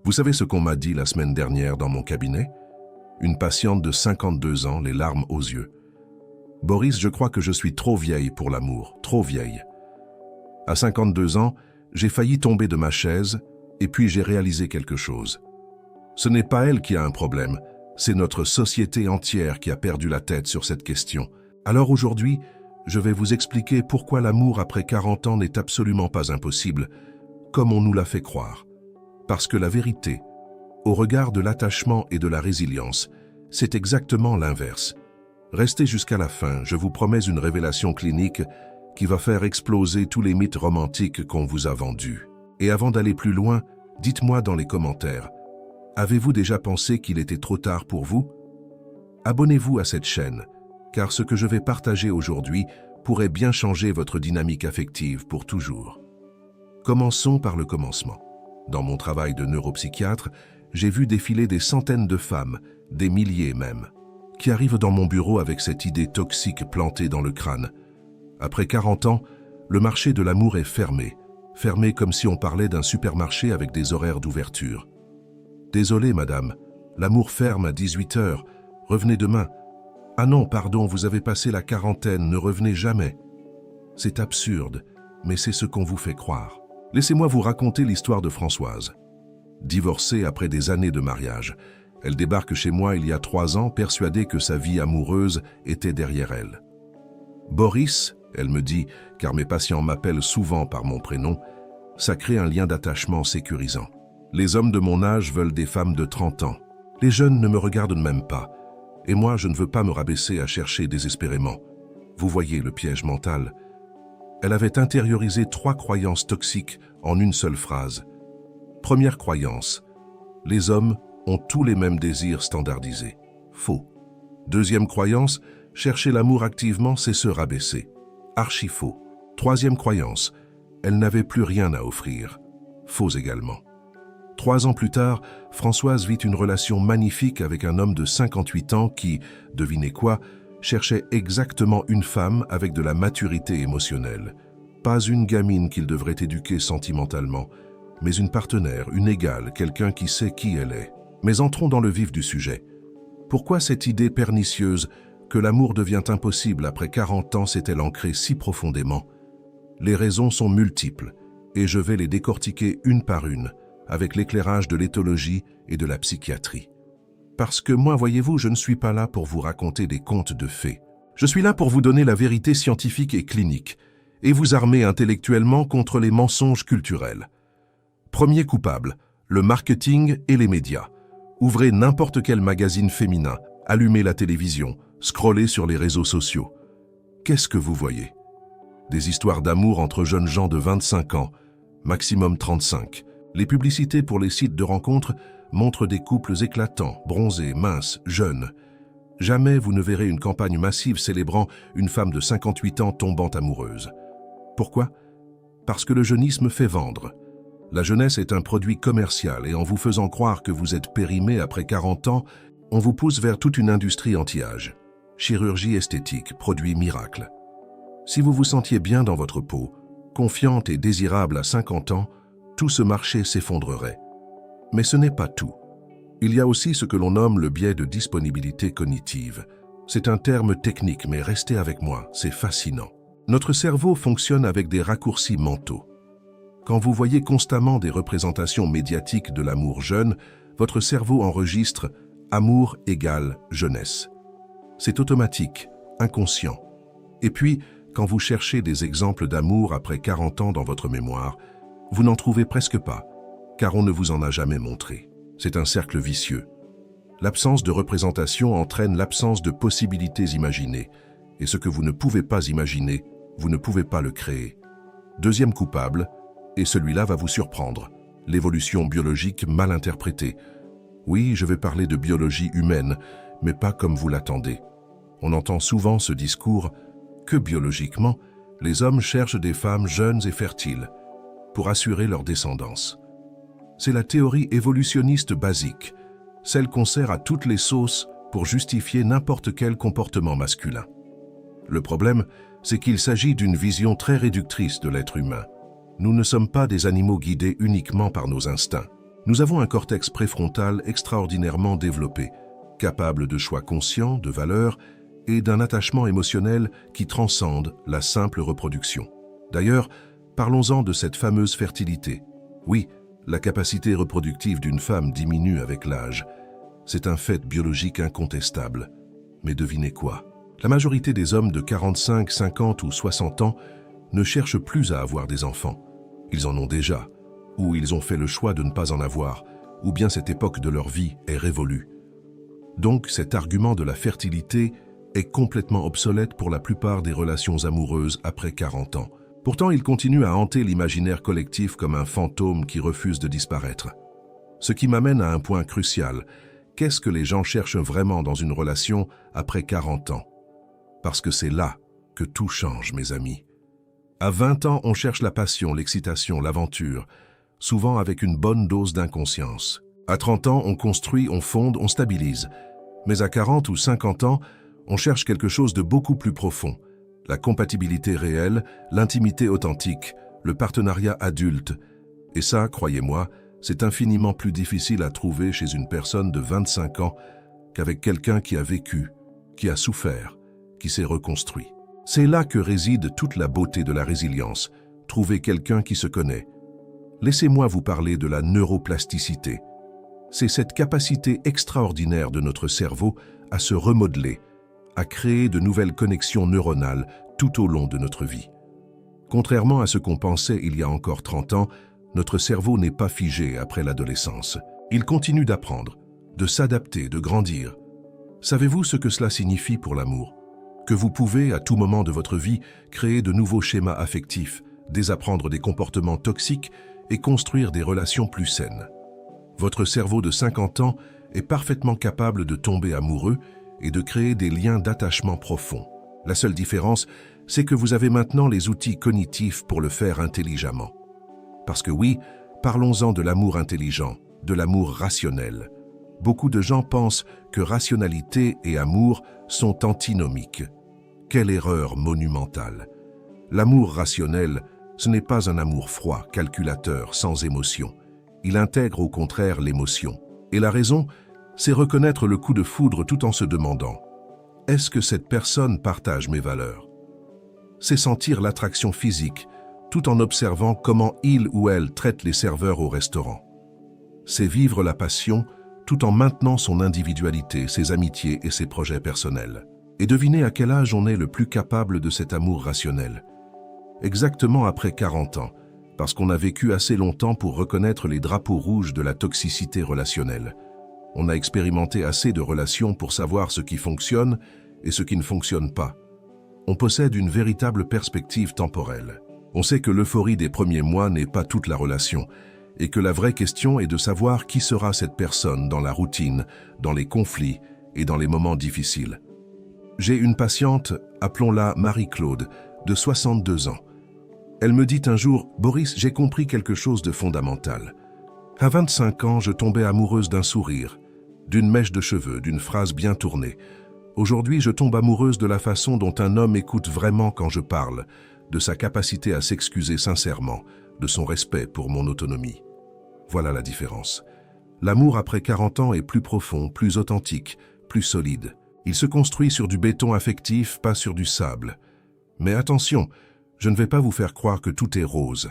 Vous savez ce qu'on m'a dit la semaine dernière dans mon cabinet? Une patiente de 52 ans, les larmes aux yeux. Boris, je crois que je suis trop vieille pour l'amour, trop vieille. À 52 ans, j'ai failli tomber de ma chaise et puis j'ai réalisé quelque chose. Ce n'est pas elle qui a un problème, c'est notre société entière qui a perdu la tête sur cette question. Alors aujourd'hui, je vais vous expliquer pourquoi l'amour après 40 ans n'est absolument pas impossible, comme on nous l'a fait croire. Parce que la vérité, au regard de l'attachement et de la résilience, c'est exactement l'inverse. Restez jusqu'à la fin, je vous promets une révélation clinique qui va faire exploser tous les mythes romantiques qu'on vous a vendus. Et avant d'aller plus loin, dites-moi dans les commentaires, avez-vous déjà pensé qu'il était trop tard pour vous? Abonnez-vous à cette chaîne, car ce que je vais partager aujourd'hui pourrait bien changer votre dynamique affective pour toujours. Commençons par le commencement. Dans mon travail de neuropsychiatre, j'ai vu défiler des centaines de femmes, des milliers même, qui arrivent dans mon bureau avec cette idée toxique plantée dans le crâne. Après 40 ans, le marché de l'amour est fermé, fermé comme si on parlait d'un supermarché avec des horaires d'ouverture. Désolé madame, l'amour ferme à 18 heures, revenez demain. Ah non, pardon, vous avez passé la quarantaine, ne revenez jamais. C'est absurde, mais c'est ce qu'on vous fait croire. Laissez-moi vous raconter l'histoire de Françoise. Divorcée après des années de mariage, elle débarque chez moi il y a 3 ans, persuadée que sa vie amoureuse était derrière elle. Boris, elle me dit, car mes patients m'appellent souvent par mon prénom, ça crée un lien d'attachement sécurisant. Les hommes de mon âge veulent des femmes de 30 ans. Les jeunes ne me regardent même pas. Et moi, je ne veux pas me rabaisser à chercher désespérément. Vous voyez le piège mental. Elle avait intériorisé 3 croyances toxiques en une seule phrase. Première croyance, les hommes ont tous les mêmes désirs standardisés. Faux. Deuxième croyance, chercher l'amour activement, c'est se rabaisser. Archi faux. Troisième croyance, elle n'avait plus rien à offrir. Faux également. 3 ans plus tard, Françoise vit une relation magnifique avec un homme de 58 ans qui, devinez quoi, cherchait exactement une femme avec de la maturité émotionnelle. Pas une gamine qu'il devrait éduquer sentimentalement, mais une partenaire, une égale, quelqu'un qui sait qui elle est. Mais entrons dans le vif du sujet. Pourquoi cette idée pernicieuse que l'amour devient impossible après 40 ans s'est-elle ancrée si profondément? Les raisons sont multiples, et je vais les décortiquer une par une, avec l'éclairage de l'éthologie et de la psychiatrie. Parce que moi, voyez-vous, je ne suis pas là pour vous raconter des contes de fées. Je suis là pour vous donner la vérité scientifique et clinique, et vous armer intellectuellement contre les mensonges culturels. Premier coupable, le marketing et les médias. Ouvrez n'importe quel magazine féminin, allumez la télévision, scrollez sur les réseaux sociaux. Qu'est-ce que vous voyez? Des histoires d'amour entre jeunes gens de 25 ans, maximum 35. Les publicités pour les sites de rencontres montrent des couples éclatants, bronzés, minces, jeunes. Jamais vous ne verrez une campagne massive célébrant une femme de 58 ans tombant amoureuse. Pourquoi? Parce que le jeunisme fait vendre. La jeunesse est un produit commercial et en vous faisant croire que vous êtes périmé après 40 ans, on vous pousse vers toute une industrie anti-âge. Chirurgie esthétique, produit miracle. Si vous vous sentiez bien dans votre peau, confiante et désirable à 50 ans, tout ce marché s'effondrerait. Mais ce n'est pas tout. Il y a aussi ce que l'on nomme le biais de disponibilité cognitive. C'est un terme technique, mais restez avec moi, c'est fascinant. Notre cerveau fonctionne avec des raccourcis mentaux. Quand vous voyez constamment des représentations médiatiques de l'amour jeune, votre cerveau enregistre « amour égale jeunesse ». C'est automatique, inconscient. Et puis, quand vous cherchez des exemples d'amour après 40 ans dans votre mémoire, vous n'en trouvez presque pas, car on ne vous en a jamais montré. C'est un cercle vicieux. L'absence de représentation entraîne l'absence de possibilités imaginées, et ce que vous ne pouvez pas imaginer, vous ne pouvez pas le créer. Deuxième coupable, et celui-là va vous surprendre, l'évolution biologique mal interprétée. Oui, je vais parler de biologie humaine, mais pas comme vous l'attendez. On entend souvent ce discours que biologiquement, les hommes cherchent des femmes jeunes et fertiles pour assurer leur descendance. C'est la théorie évolutionniste basique, celle qu'on sert à toutes les sauces pour justifier n'importe quel comportement masculin. Le problème, c'est qu'il s'agit d'une vision très réductrice de l'être humain. Nous ne sommes pas des animaux guidés uniquement par nos instincts. Nous avons un cortex préfrontal extraordinairement développé, capable de choix conscients, de valeurs et d'un attachement émotionnel qui transcende la simple reproduction. D'ailleurs, parlons-en de cette fameuse fertilité. Oui, la capacité reproductive d'une femme diminue avec l'âge. C'est un fait biologique incontestable. Mais devinez quoi? La majorité des hommes de 45, 50 ou 60 ans ne cherchent plus à avoir des enfants. Ils en ont déjà, ou ils ont fait le choix de ne pas en avoir, ou bien cette époque de leur vie est révolue. Donc cet argument de la fertilité est complètement obsolète pour la plupart des relations amoureuses après 40 ans. Pourtant, il continue à hanter l'imaginaire collectif comme un fantôme qui refuse de disparaître. Ce qui m'amène à un point crucial. Qu'est-ce que les gens cherchent vraiment dans une relation après 40 ans? Parce que c'est là que tout change, mes amis. À 20 ans, on cherche la passion, l'excitation, l'aventure, souvent avec une bonne dose d'inconscience. À 30 ans, on construit, on fonde, on stabilise. Mais à 40 ou 50 ans, on cherche quelque chose de beaucoup plus profond. La compatibilité réelle, l'intimité authentique, le partenariat adulte. Et ça, croyez-moi, c'est infiniment plus difficile à trouver chez une personne de 25 ans qu'avec quelqu'un qui a vécu, qui a souffert, qui s'est reconstruit. C'est là que réside toute la beauté de la résilience, trouver quelqu'un qui se connaît. Laissez-moi vous parler de la neuroplasticité. C'est cette capacité extraordinaire de notre cerveau à se remodeler, à créer de nouvelles connexions neuronales tout au long de notre vie. Contrairement à ce qu'on pensait il y a encore 30 ans, notre cerveau n'est pas figé après l'adolescence. Il continue d'apprendre, de s'adapter, de grandir. Savez-vous ce que cela signifie pour l'amour? Que vous pouvez, à tout moment de votre vie, créer de nouveaux schémas affectifs, désapprendre des comportements toxiques et construire des relations plus saines. Votre cerveau de 50 ans est parfaitement capable de tomber amoureux et de créer des liens d'attachement profonds. La seule différence, c'est que vous avez maintenant les outils cognitifs pour le faire intelligemment. Parce que oui, parlons-en de l'amour intelligent, de l'amour rationnel. Beaucoup de gens pensent que rationalité et amour sont antinomiques. Quelle erreur monumentale! L'amour rationnel, ce n'est pas un amour froid, calculateur, sans émotion. Il intègre au contraire l'émotion. Et la raison, c'est reconnaître le coup de foudre tout en se demandant « Est-ce que cette personne partage mes valeurs ?» C'est sentir l'attraction physique, tout en observant comment il ou elle traite les serveurs au restaurant. C'est vivre la passion tout en maintenant son individualité, ses amitiés et ses projets personnels. Et devinez à quel âge on est le plus capable de cet amour rationnel. Exactement après 40 ans, parce qu'on a vécu assez longtemps pour reconnaître les drapeaux rouges de la toxicité relationnelle. On a expérimenté assez de relations pour savoir ce qui fonctionne et ce qui ne fonctionne pas. On possède une véritable perspective temporelle. On sait que l'euphorie des premiers mois n'est pas toute la relation et que la vraie question est de savoir qui sera cette personne dans la routine, dans les conflits et dans les moments difficiles. J'ai une patiente, appelons-la Marie-Claude, de 62 ans. Elle me dit un jour « Boris, j'ai compris quelque chose de fondamental. À 25 ans, je tombais amoureuse d'un sourire, d'une mèche de cheveux, d'une phrase bien tournée. Aujourd'hui, je tombe amoureuse de la façon dont un homme écoute vraiment quand je parle, de sa capacité à s'excuser sincèrement, de son respect pour mon autonomie. Voilà la différence. L'amour après 40 ans est plus profond, plus authentique, plus solide. Il se construit sur du béton affectif, pas sur du sable. Mais attention, je ne vais pas vous faire croire que tout est rose.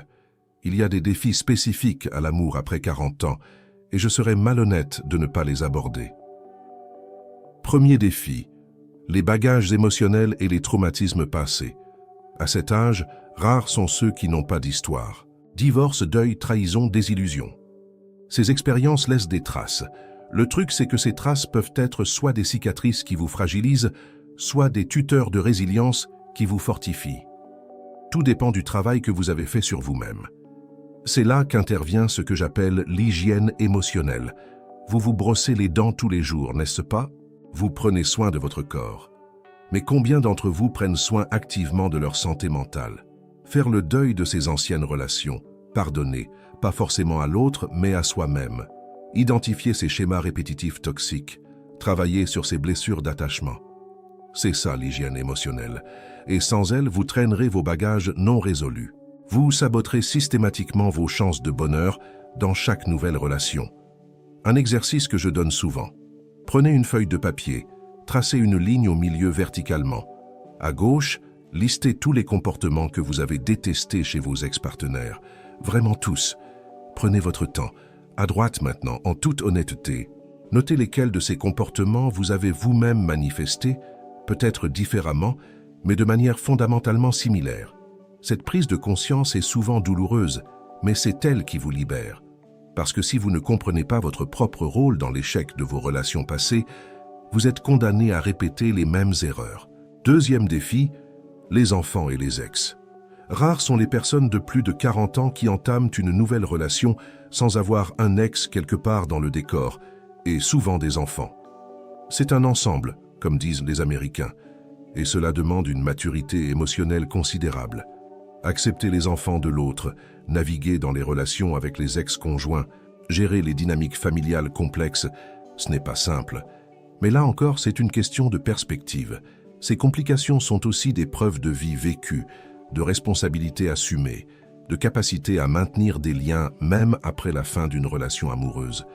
Il y a des défis spécifiques à l'amour après 40 ans, et je serais malhonnête de ne pas les aborder. Premier défi, les bagages émotionnels et les traumatismes passés. À cet âge, rares sont ceux qui n'ont pas d'histoire. Divorce, deuil, trahison, désillusion. Ces expériences laissent des traces. Le truc, c'est que ces traces peuvent être soit des cicatrices qui vous fragilisent, soit des tuteurs de résilience qui vous fortifient. Tout dépend du travail que vous avez fait sur vous-même. C'est là qu'intervient ce que j'appelle l'hygiène émotionnelle. Vous vous brossez les dents tous les jours, n'est-ce pas? Vous prenez soin de votre corps. Mais combien d'entre vous prennent soin activement de leur santé mentale? Faire le deuil de ces anciennes relations, pardonner, pas forcément à l'autre, mais à soi-même. Identifier ces schémas répétitifs toxiques, travailler sur ces blessures d'attachement. C'est ça l'hygiène émotionnelle. Et sans elle, vous traînerez vos bagages non résolus. Vous saboterez systématiquement vos chances de bonheur dans chaque nouvelle relation. Un exercice que je donne souvent. Prenez une feuille de papier, tracez une ligne au milieu verticalement. À gauche, listez tous les comportements que vous avez détestés chez vos ex-partenaires. Vraiment tous. Prenez votre temps. À droite maintenant, en toute honnêteté, notez lesquels de ces comportements vous avez vous-même manifestés, peut-être différemment, mais de manière fondamentalement similaire. Cette prise de conscience est souvent douloureuse, mais c'est elle qui vous libère. Parce que si vous ne comprenez pas votre propre rôle dans l'échec de vos relations passées, vous êtes condamné à répéter les mêmes erreurs. Deuxième défi, les enfants et les ex. Rares sont les personnes de plus de 40 ans qui entament une nouvelle relation sans avoir un ex quelque part dans le décor, et souvent des enfants. C'est un ensemble, comme disent les Américains, et cela demande une maturité émotionnelle considérable. Accepter les enfants de l'autre, naviguer dans les relations avec les ex-conjoints, gérer les dynamiques familiales complexes, ce n'est pas simple. Mais là encore, c'est une question de perspective. Ces complications sont aussi des preuves de vie vécue, de responsabilité assumée, de capacité à maintenir des liens même après la fin d'une relation amoureuse.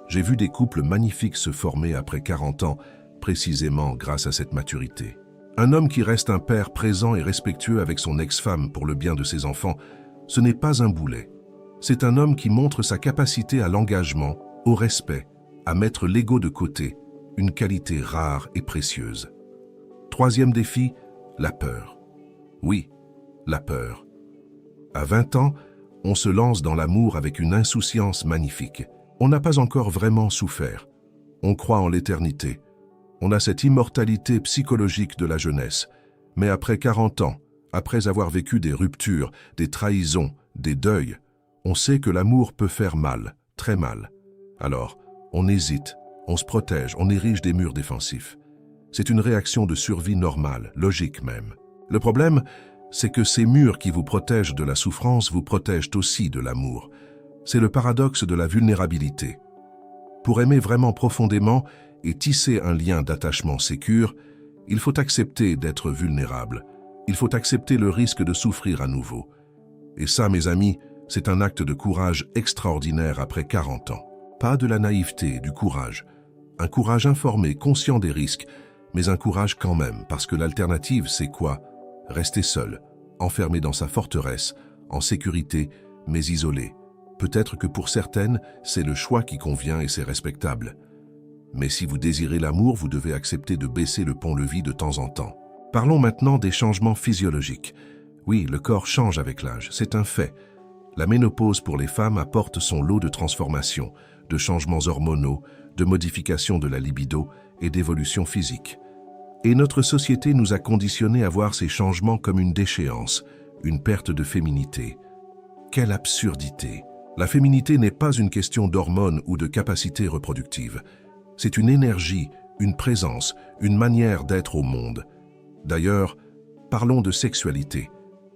J'ai vu des couples magnifiques se former après 40 ans, précisément grâce à cette maturité. Un homme qui reste un père présent et respectueux avec son ex-femme pour le bien de ses enfants, ce n'est pas un boulet. C'est un homme qui montre sa capacité à l'engagement, au respect, à mettre l'ego de côté, une qualité rare et précieuse. Troisième défi, la peur. Oui, la peur. À 20 ans, on se lance dans l'amour avec une insouciance magnifique. On n'a pas encore vraiment souffert. On croit en l'éternité. On a cette immortalité psychologique de la jeunesse. Mais après 40 ans, après avoir vécu des ruptures, des trahisons, des deuils, on sait que l'amour peut faire mal, très mal. Alors, on hésite, on se protège, on érige des murs défensifs. C'est une réaction de survie normale, logique même. Le problème, c'est que ces murs qui vous protègent de la souffrance vous protègent aussi de l'amour. C'est le paradoxe de la vulnérabilité. Pour aimer vraiment profondément et tisser un lien d'attachement sécure, il faut accepter d'être vulnérable. Il faut accepter le risque de souffrir à nouveau. Et ça, mes amis, c'est un acte de courage extraordinaire après 40 ans. Pas de la naïveté, du courage. Un courage informé, conscient des risques, mais un courage quand même, parce que l'alternative, c'est quoi? Rester seul, enfermé dans sa forteresse, en sécurité, mais isolé. Peut-être que pour certaines, c'est le choix qui convient et c'est respectable. Mais si vous désirez l'amour, vous devez accepter de baisser le pont-levis de temps en temps. Parlons maintenant des changements physiologiques. Oui, le corps change avec l'âge, c'est un fait. La ménopause pour les femmes apporte son lot de transformations, de changements hormonaux, de modifications de la libido et d'évolutions physiques. Et notre société nous a conditionnés à voir ces changements comme une déchéance, une perte de féminité. Quelle absurdité! La féminité n'est pas une question d'hormones ou de capacité reproductive. C'est une énergie, une présence, une manière d'être au monde. D'ailleurs, parlons de sexualité,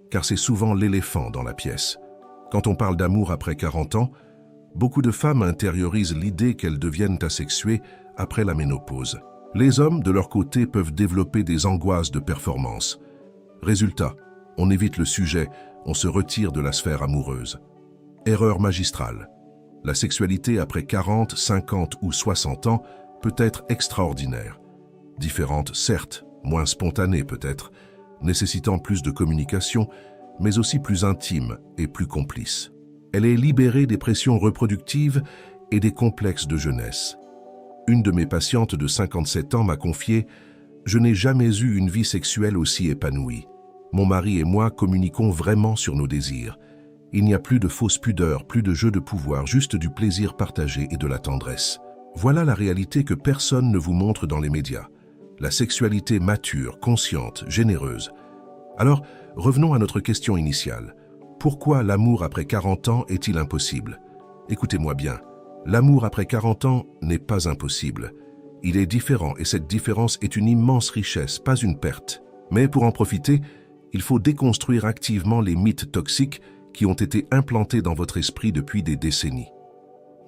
car c'est souvent l'éléphant dans la pièce. Quand on parle d'amour après 40 ans, beaucoup de femmes intériorisent l'idée qu'elles deviennent asexuées après la ménopause. Les hommes, de leur côté, peuvent développer des angoisses de performance. Résultat, on évite le sujet, on se retire de la sphère amoureuse. Erreur magistrale. La sexualité après 40, 50 ou 60 ans peut être extraordinaire. Différente, certes, moins spontanée peut-être, nécessitant plus de communication, mais aussi plus intime et plus complice. Elle est libérée des pressions reproductives et des complexes de jeunesse. Une de mes patientes de 57 ans m'a confié « Je n'ai jamais eu une vie sexuelle aussi épanouie. Mon mari et moi communiquons vraiment sur nos désirs. Il n'y a plus de fausses pudeurs, plus de jeux de pouvoir, juste du plaisir partagé et de la tendresse. » Voilà la réalité que personne ne vous montre dans les médias. La sexualité mature, consciente, généreuse. Alors, revenons à notre question initiale. Pourquoi l'amour après 40 ans est-il impossible? Écoutez-moi bien. L'amour après 40 ans n'est pas impossible. Il est différent et cette différence est une immense richesse, pas une perte. Mais pour en profiter, il faut déconstruire activement les mythes toxiques qui ont été implantés dans votre esprit depuis des décennies.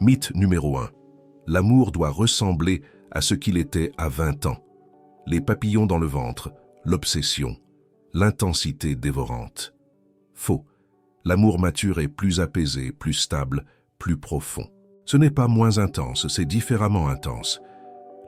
Mythe numéro 1. L'amour doit ressembler à ce qu'il était à 20 ans. Les papillons dans le ventre, l'obsession, l'intensité dévorante. Faux. L'amour mature est plus apaisé, plus stable, plus profond. Ce n'est pas moins intense, c'est différemment intense.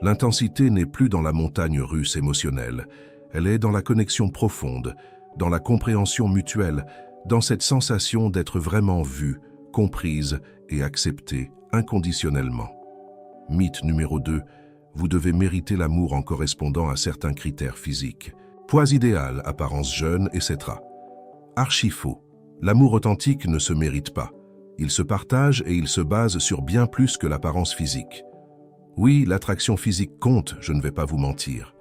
L'intensité n'est plus dans la montagne russe émotionnelle, elle est dans la connexion profonde, dans la compréhension mutuelle, dans cette sensation d'être vraiment vue, comprise et acceptée inconditionnellement. Mythe numéro 2, vous devez mériter l'amour en correspondant à certains critères physiques. Poids idéal, apparence jeune, etc. Archi faux. L'amour authentique ne se mérite pas. Il se partage et il se base sur bien plus que l'apparence physique. Oui, l'attraction physique compte, je ne vais pas vous mentir.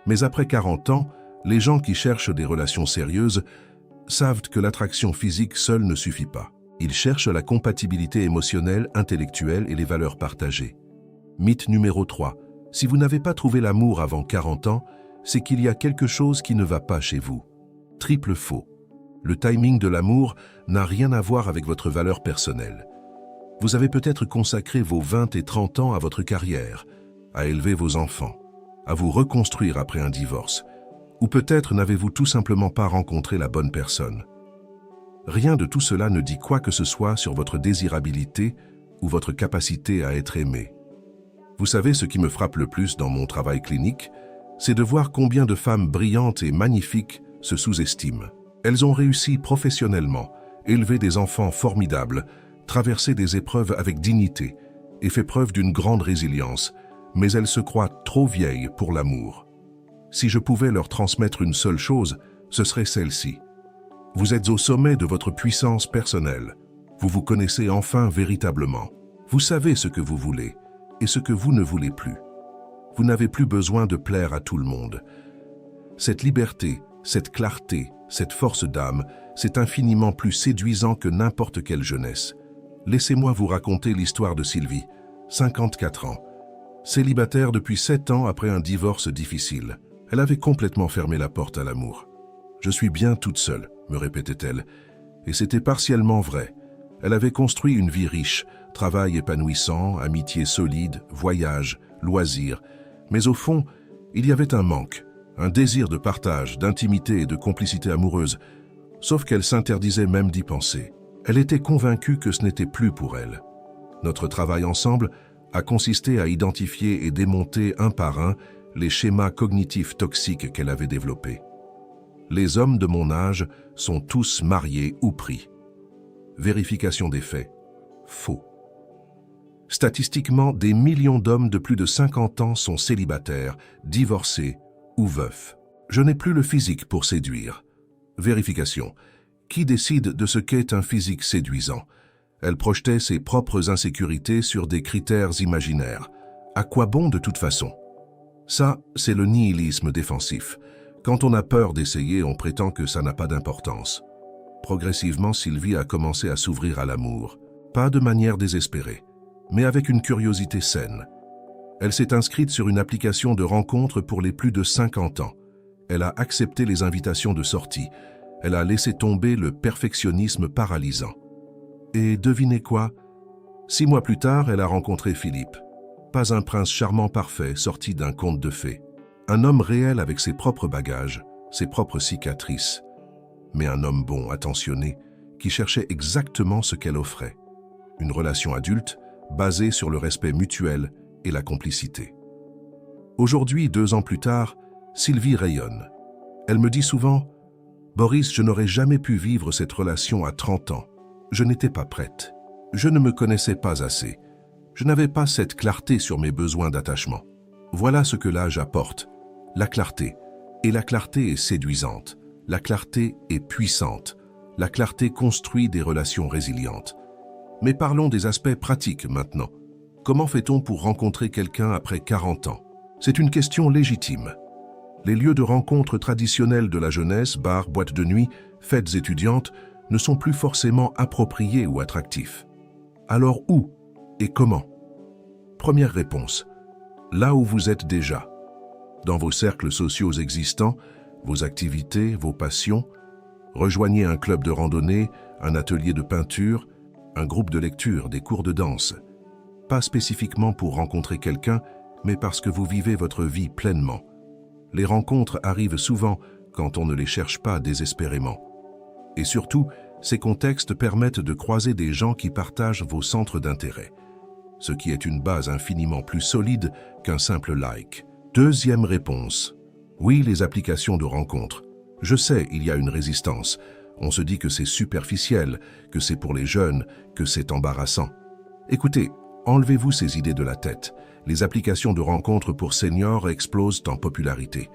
Mais après 40 ans, les gens qui cherchent des relations sérieuses savent que l'attraction physique seule ne suffit pas. Ils cherchent la compatibilité émotionnelle, intellectuelle et les valeurs partagées. Mythe numéro 3. Si vous n'avez pas trouvé l'amour avant 40 ans, c'est qu'il y a quelque chose qui ne va pas chez vous. Triple faux. Le timing de l'amour n'a rien à voir avec votre valeur personnelle. Vous avez peut-être consacré vos 20 et 30 ans à votre carrière, à élever vos enfants, à vous reconstruire après un divorce, ou peut-être n'avez-vous tout simplement pas rencontré la bonne personne. Rien de tout cela ne dit quoi que ce soit sur votre désirabilité ou votre capacité à être aimé. Vous savez ce qui me frappe le plus dans mon travail clinique, c'est de voir combien de femmes brillantes et magnifiques se sous-estiment. Elles ont réussi professionnellement, élevé des enfants formidables, traversé des épreuves avec dignité et fait preuve d'une grande résilience, mais elles se croient trop vieilles pour l'amour. Si je pouvais leur transmettre une seule chose, ce serait celle-ci. Vous êtes au sommet de votre puissance personnelle. Vous vous connaissez enfin véritablement. Vous savez ce que vous voulez et ce que vous ne voulez plus. Vous n'avez plus besoin de plaire à tout le monde. Cette liberté, cette clarté, cette force d'âme, c'est infiniment plus séduisant que n'importe quelle jeunesse. Laissez-moi vous raconter l'histoire de Sylvie, 54 ans. Célibataire depuis 7 ans après un divorce difficile. Elle avait complètement fermé la porte à l'amour. « Je suis bien toute seule », me répétait-elle, et c'était partiellement vrai. Elle avait construit une vie riche, travail épanouissant, amitié solide, voyages, loisirs. Mais au fond, il y avait un manque, un désir de partage, d'intimité et de complicité amoureuse, sauf qu'elle s'interdisait même d'y penser. Elle était convaincue que ce n'était plus pour elle. Notre travail ensemble a consisté à identifier et démonter un par un les schémas cognitifs toxiques qu'elle avait développés. Les hommes de mon âge sont tous mariés ou pris. Vérification des faits. Faux. Statistiquement, des millions d'hommes de plus de 50 ans sont célibataires, divorcés ou veufs. Je n'ai plus le physique pour séduire. Vérification. Qui décide de ce qu'est un physique séduisant? Elle projetait ses propres insécurités sur des critères imaginaires. À quoi bon de toute façon? Ça, c'est le nihilisme défensif. Quand on a peur d'essayer, on prétend que ça n'a pas d'importance. Progressivement, Sylvie a commencé à s'ouvrir à l'amour. Pas de manière désespérée, mais avec une curiosité saine. Elle s'est inscrite sur une application de rencontre pour les plus de 50 ans. Elle a accepté les invitations de sortie. Elle a laissé tomber le perfectionnisme paralysant. Et devinez quoi? 6 mois plus tard, elle a rencontré Philippe. Pas un prince charmant parfait sorti d'un conte de fées. Un homme réel avec ses propres bagages, ses propres cicatrices. Mais un homme bon, attentionné, qui cherchait exactement ce qu'elle offrait. Une relation adulte, basée sur le respect mutuel et la complicité. Aujourd'hui, 2 ans plus tard, Sylvie rayonne. Elle me dit souvent « Boris, je n'aurais jamais pu vivre cette relation à 30 ans. Je n'étais pas prête. Je ne me connaissais pas assez. Je n'avais pas cette clarté sur mes besoins d'attachement. Voilà ce que l'âge apporte. La clarté. Et la clarté est séduisante. La clarté est puissante. La clarté construit des relations résilientes. Mais parlons des aspects pratiques maintenant. Comment fait-on pour rencontrer quelqu'un après 40 ans? C'est une question légitime. Les lieux de rencontre traditionnels de la jeunesse, bars, boîtes de nuit, fêtes étudiantes, ne sont plus forcément appropriés ou attractifs. Alors où et comment? Première réponse. Là où vous êtes déjà. Dans vos cercles sociaux existants, vos activités, vos passions, rejoignez un club de randonnée, un atelier de peinture, un groupe de lecture, des cours de danse. Pas spécifiquement pour rencontrer quelqu'un, mais parce que vous vivez votre vie pleinement. Les rencontres arrivent souvent quand on ne les cherche pas désespérément. Et surtout, Ces contextes permettent de croiser des gens qui partagent vos centres d'intérêt, ce qui est une base infiniment plus solide qu'un simple like. Deuxième réponse. Oui, les applications de rencontres. Je sais, il y a une résistance. On se dit que c'est superficiel, que c'est pour les jeunes, que c'est embarrassant. Écoutez, enlevez-vous ces idées de la tête. Les applications de rencontres pour seniors explosent en popularité.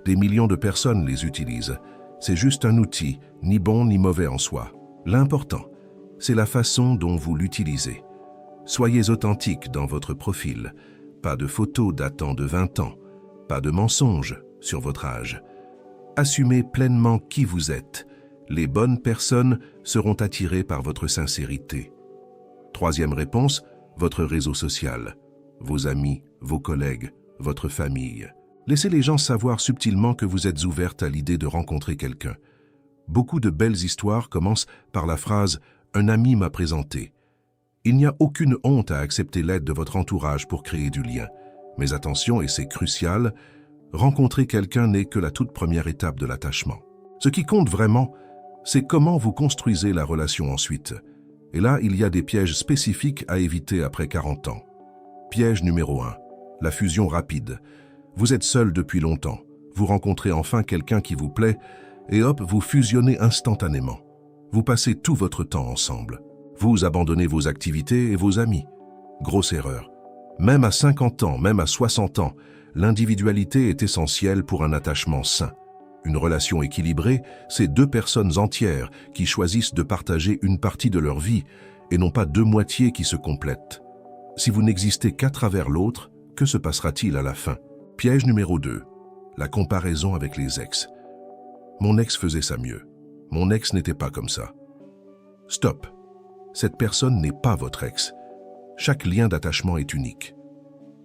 Des millions de personnes les utilisent. C'est juste un outil, ni bon ni mauvais en soi. L'important, c'est la façon dont vous l'utilisez. Soyez authentique dans votre profil. Pas de photos datant de 20 ans. Pas de mensonges sur votre âge. Assumez pleinement qui vous êtes. Les bonnes personnes seront attirées par votre sincérité. Troisième réponse, votre réseau social. Vos amis, vos collègues, votre famille. Laissez les gens savoir subtilement que vous êtes ouverte à l'idée de rencontrer quelqu'un. Beaucoup de belles histoires commencent par la phrase « Un ami m'a présenté ». Il n'y a aucune honte à accepter l'aide de votre entourage pour créer du lien. Mais attention, et c'est crucial, rencontrer quelqu'un n'est que la toute première étape de l'attachement. Ce qui compte vraiment, c'est comment vous construisez la relation ensuite. Et là, il y a des pièges spécifiques à éviter après 40 ans. Piège numéro 1. La fusion rapide. Vous êtes seul depuis longtemps. Vous rencontrez enfin quelqu'un qui vous plaît et hop, vous fusionnez instantanément. Vous passez tout votre temps ensemble. Vous abandonnez vos activités et vos amis. Grosse erreur. Même à 50 ans, même à 60 ans, l'individualité est essentielle pour un attachement sain. Une relation équilibrée, c'est deux personnes entières qui choisissent de partager une partie de leur vie et non pas deux moitiés qui se complètent. Si vous n'existez qu'à travers l'autre, que se passera-t-il à la fin? Piège numéro 2. La comparaison avec les ex. Mon ex faisait ça mieux. Mon ex n'était pas comme ça. Stop. Cette personne n'est pas votre ex. Chaque lien d'attachement est unique.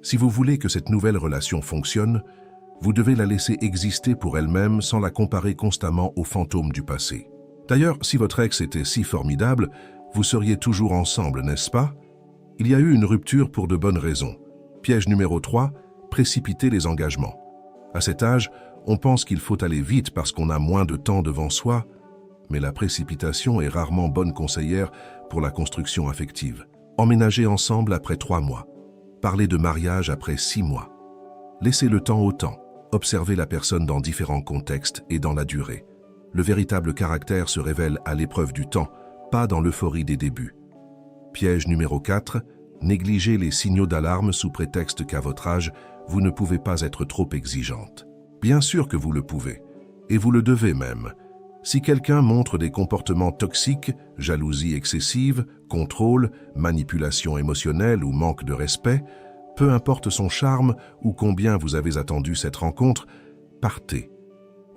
Si vous voulez que cette nouvelle relation fonctionne, vous devez la laisser exister pour elle-même sans la comparer constamment aux fantômes du passé. D'ailleurs, si votre ex était si formidable, vous seriez toujours ensemble, n'est-ce pas? Il y a eu une rupture pour de bonnes raisons. Piège numéro 3, précipiter les engagements. À cet âge, on pense qu'il faut aller vite parce qu'on a moins de temps devant soi, mais la précipitation est rarement bonne conseillère pour la construction affective. Emménager ensemble après 3 mois. Parler de mariage après 6 mois. Laissez le temps au temps. Observez la personne dans différents contextes et dans la durée. Le véritable caractère se révèle à l'épreuve du temps, pas dans l'euphorie des débuts. Piège numéro 4. Négligez les signaux d'alarme sous prétexte qu'à votre âge, vous ne pouvez pas être trop exigeante. Bien sûr que vous le pouvez, et vous le devez même. Si quelqu'un montre des comportements toxiques, jalousie excessive, contrôle, manipulation émotionnelle ou manque de respect, peu importe son charme ou combien vous avez attendu cette rencontre, partez.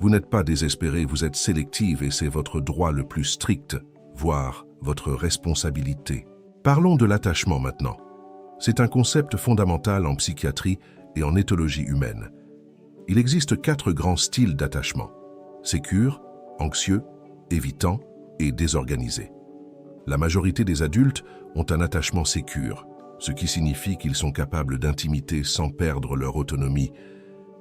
Vous n'êtes pas désespéré, vous êtes sélective et c'est votre droit le plus strict, voire votre responsabilité. Parlons de l'attachement maintenant. C'est un concept fondamental en psychiatrie et en éthologie humaine. Il existe 4 grands styles d'attachement: sécure, anxieux, évitant et désorganisé. La majorité des adultes ont un attachement sécure, ce qui signifie qu'ils sont capables d'intimité sans perdre leur autonomie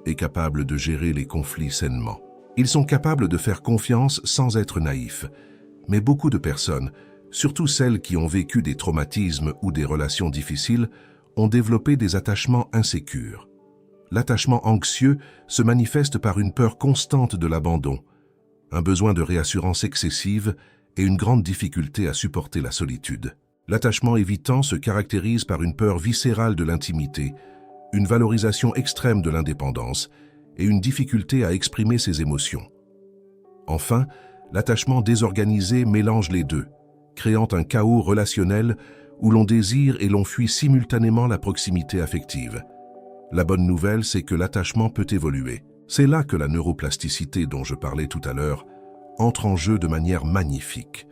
et capables de gérer les conflits sainement. Ils sont capables de faire confiance sans être naïfs, mais beaucoup de personnes, surtout celles qui ont vécu des traumatismes ou des relations difficiles, ont développé des attachements insécures. L'attachement anxieux se manifeste par une peur constante de l'abandon, un besoin de réassurance excessive et une grande difficulté à supporter la solitude. L'attachement évitant se caractérise par une peur viscérale de l'intimité, une valorisation extrême de l'indépendance et une difficulté à exprimer ses émotions. Enfin, l'attachement désorganisé mélange les deux, créant un chaos relationnel où l'on désire et l'on fuit simultanément la proximité affective. La bonne nouvelle, c'est que l'attachement peut évoluer. C'est là que la neuroplasticité dont je parlais tout à l'heure entre en jeu de manière magnifique.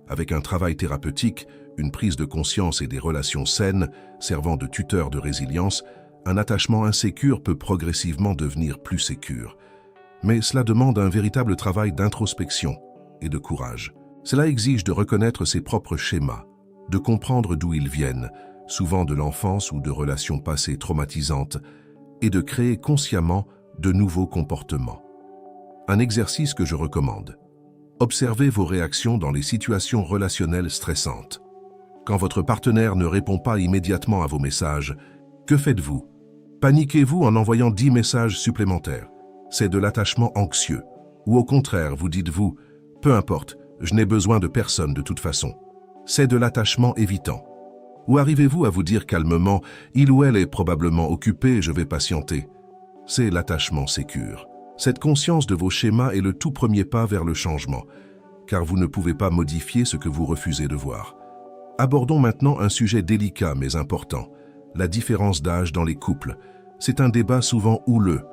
Avec un travail thérapeutique, une prise de conscience et des relations saines servant de tuteur de résilience, un attachement insécure peut progressivement devenir plus sécure. Mais cela demande un véritable travail d'introspection et de courage. Cela exige de reconnaître ses propres schémas, de comprendre d'où ils viennent, souvent de l'enfance ou de relations passées traumatisantes, et de créer consciemment de nouveaux comportements. Un exercice que je recommande. Observez vos réactions dans les situations relationnelles stressantes. Quand votre partenaire ne répond pas immédiatement à vos messages, que faites-vous? Paniquez-vous en envoyant 10 messages supplémentaires? C'est de l'attachement anxieux. Ou au contraire, vous dites-vous, peu importe, je n'ai besoin de personne de toute façon. C'est de l'attachement évitant. Ou arrivez-vous à vous dire calmement, il ou elle est probablement occupé, je vais patienter? C'est l'attachement sécure. Cette conscience de vos schémas est le tout premier pas vers le changement, car vous ne pouvez pas modifier ce que vous refusez de voir. Abordons maintenant un sujet délicat mais important, la différence d'âge dans les couples. C'est un débat souvent houleux.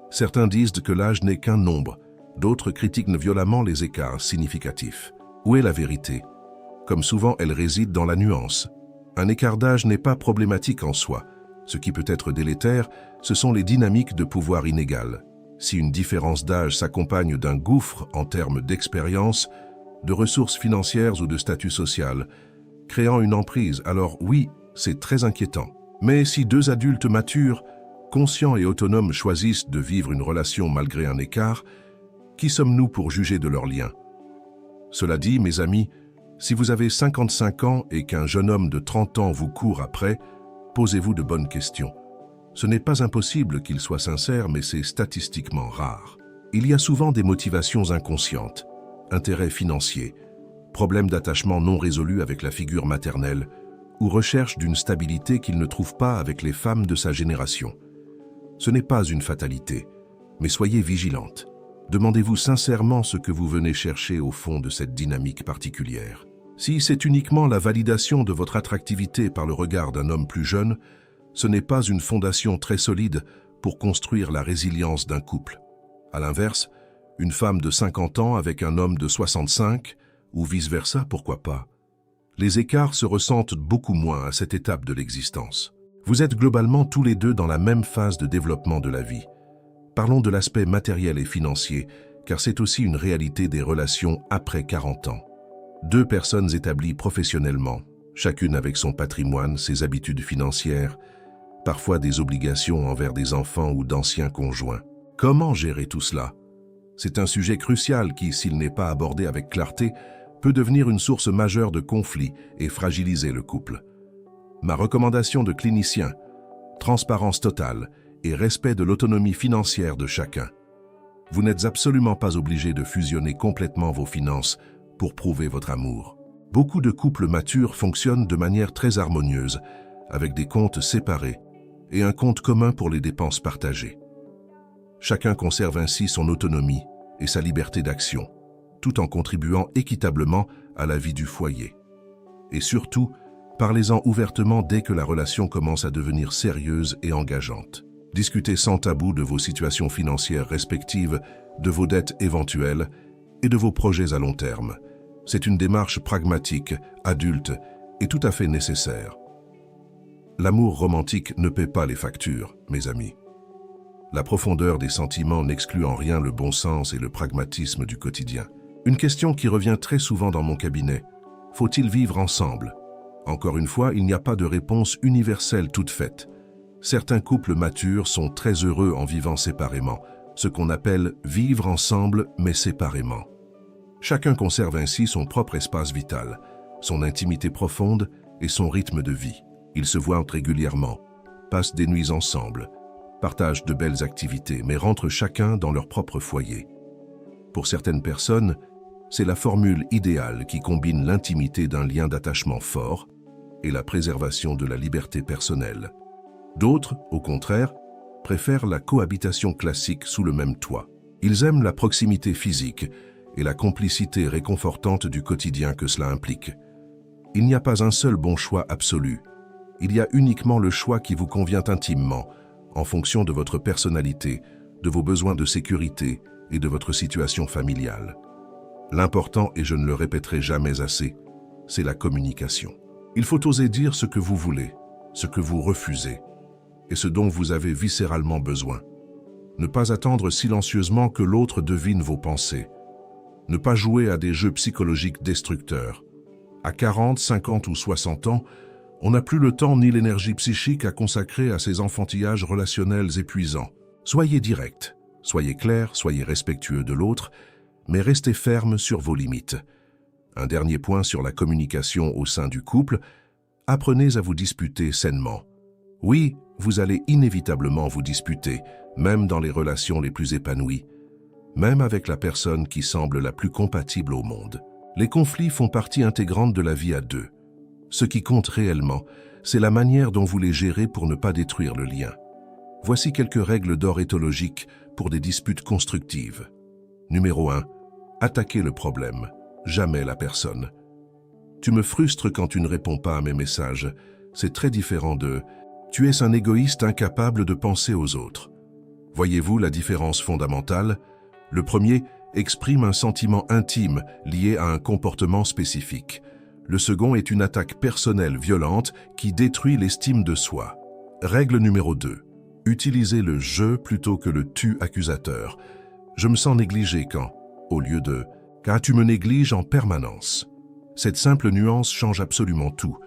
Certains disent que l'âge n'est qu'un nombre, d'autres critiquent violemment les écarts significatifs. Où est la vérité? Comme souvent, elle réside dans la nuance. Un écart d'âge n'est pas problématique en soi. Ce qui peut être délétère, ce sont les dynamiques de pouvoir inégales. Si une différence d'âge s'accompagne d'un gouffre en termes d'expérience, de ressources financières ou de statut social, créant une emprise, alors oui, c'est très inquiétant. Mais si deux adultes matures, conscients et autonomes choisissent de vivre une relation malgré un écart, qui sommes-nous pour juger de leur lien? Cela dit, mes amis, si vous avez 55 ans et qu'un jeune homme de 30 ans vous court après, posez-vous de bonnes questions. Ce n'est pas impossible qu'il soit sincère, mais c'est statistiquement rare. Il y a souvent des motivations inconscientes, intérêts financiers, problèmes d'attachement non résolus avec la figure maternelle, ou recherche d'une stabilité qu'il ne trouve pas avec les femmes de sa génération. Ce n'est pas une fatalité, mais soyez vigilante. Demandez-vous sincèrement ce que vous venez chercher au fond de cette dynamique particulière. Si c'est uniquement la validation de votre attractivité par le regard d'un homme plus jeune, ce n'est pas une fondation très solide pour construire la résilience d'un couple. À l'inverse, une femme de 50 ans avec un homme de 65, ou vice-versa, pourquoi pas? Les écarts se ressentent beaucoup moins à cette étape de l'existence. Vous êtes globalement tous les deux dans la même phase de développement de la vie. Parlons de l'aspect matériel et financier, car c'est aussi une réalité des relations après 40 ans. Deux personnes établies professionnellement, chacune avec son patrimoine, ses habitudes financières, parfois des obligations envers des enfants ou d'anciens conjoints. Comment gérer tout cela? C'est un sujet crucial qui, s'il n'est pas abordé avec clarté, peut devenir une source majeure de conflits et fragiliser le couple. Ma recommandation de clinicien, transparence totale et respect de l'autonomie financière de chacun. Vous n'êtes absolument pas obligé de fusionner complètement vos finances pour prouver votre amour. Beaucoup de couples matures fonctionnent de manière très harmonieuse, avec des comptes séparés et un compte commun pour les dépenses partagées. Chacun conserve ainsi son autonomie et sa liberté d'action, tout en contribuant équitablement à la vie du foyer. Et surtout, parlez-en ouvertement dès que la relation commence à devenir sérieuse et engageante. Discutez sans tabou de vos situations financières respectives, de vos dettes éventuelles et de vos projets à long terme. C'est une démarche pragmatique, adulte et tout à fait nécessaire. L'amour romantique ne paie pas les factures, mes amis. La profondeur des sentiments n'exclut en rien le bon sens et le pragmatisme du quotidien. Une question qui revient très souvent dans mon cabinet. Faut-il vivre ensemble? Encore une fois, il n'y a pas de réponse universelle toute faite. Certains couples matures sont très heureux en vivant séparément, ce qu'on appelle vivre ensemble mais séparément. Chacun conserve ainsi son propre espace vital, son intimité profonde et son rythme de vie. Ils se voient régulièrement, passent des nuits ensemble, partagent de belles activités, mais rentrent chacun dans leur propre foyer. Pour certaines personnes, c'est la formule idéale qui combine l'intimité d'un lien d'attachement fort et la préservation de la liberté personnelle. D'autres, au contraire, préfèrent la cohabitation classique sous le même toit. Ils aiment la proximité physique et la complicité réconfortante du quotidien que cela implique. Il n'y a pas un seul bon choix absolu. Il y a uniquement le choix qui vous convient intimement, en fonction de votre personnalité, de vos besoins de sécurité et de votre situation familiale. L'important, et je ne le répéterai jamais assez, c'est la communication. Il faut oser dire ce que vous voulez, ce que vous refusez, et ce dont vous avez viscéralement besoin. Ne pas attendre silencieusement que l'autre devine vos pensées. Ne pas jouer à des jeux psychologiques destructeurs. À 40, 50 ou 60 ans, on n'a plus le temps ni l'énergie psychique à consacrer à ces enfantillages relationnels épuisants. Soyez direct, soyez clair, soyez respectueux de l'autre, mais restez ferme sur vos limites. Un dernier point sur la communication au sein du couple, apprenez à vous disputer sainement. Oui, vous allez inévitablement vous disputer, même dans les relations les plus épanouies, même avec la personne qui semble la plus compatible au monde. Les conflits font partie intégrante de la vie à deux. Ce qui compte réellement, c'est la manière dont vous les gérez pour ne pas détruire le lien. Voici quelques règles d'or éthologiques pour des disputes constructives. Numéro 1. Attaquez le problème, jamais la personne. Tu me frustres quand tu ne réponds pas à mes messages. C'est très différent de « tu es un égoïste incapable de penser aux autres ». Voyez-vous la différence fondamentale? Le premier exprime un sentiment intime lié à un comportement spécifique. Le second est une attaque personnelle violente qui détruit l'estime de soi. Règle numéro 2. Utilisez le « je » plutôt que le « tu » accusateur. Je me sens négligé quand, au lieu de « car tu me négliges en permanence ». Cette simple nuance change absolument tout.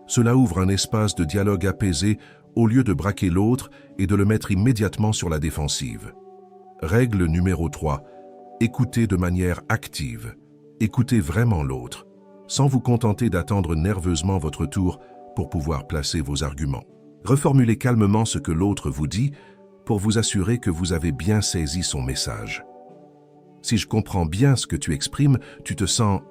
Cela ouvre un espace de dialogue apaisé au lieu de braquer l'autre et de le mettre immédiatement sur la défensive. Règle numéro 3. Écoutez de manière active. Écoutez vraiment l'autre, sans vous contenter d'attendre nerveusement votre tour pour pouvoir placer vos arguments. Reformulez calmement ce que l'autre vous dit pour vous assurer que vous avez bien saisi son message. Si je comprends bien ce que tu exprimes, tu te sens...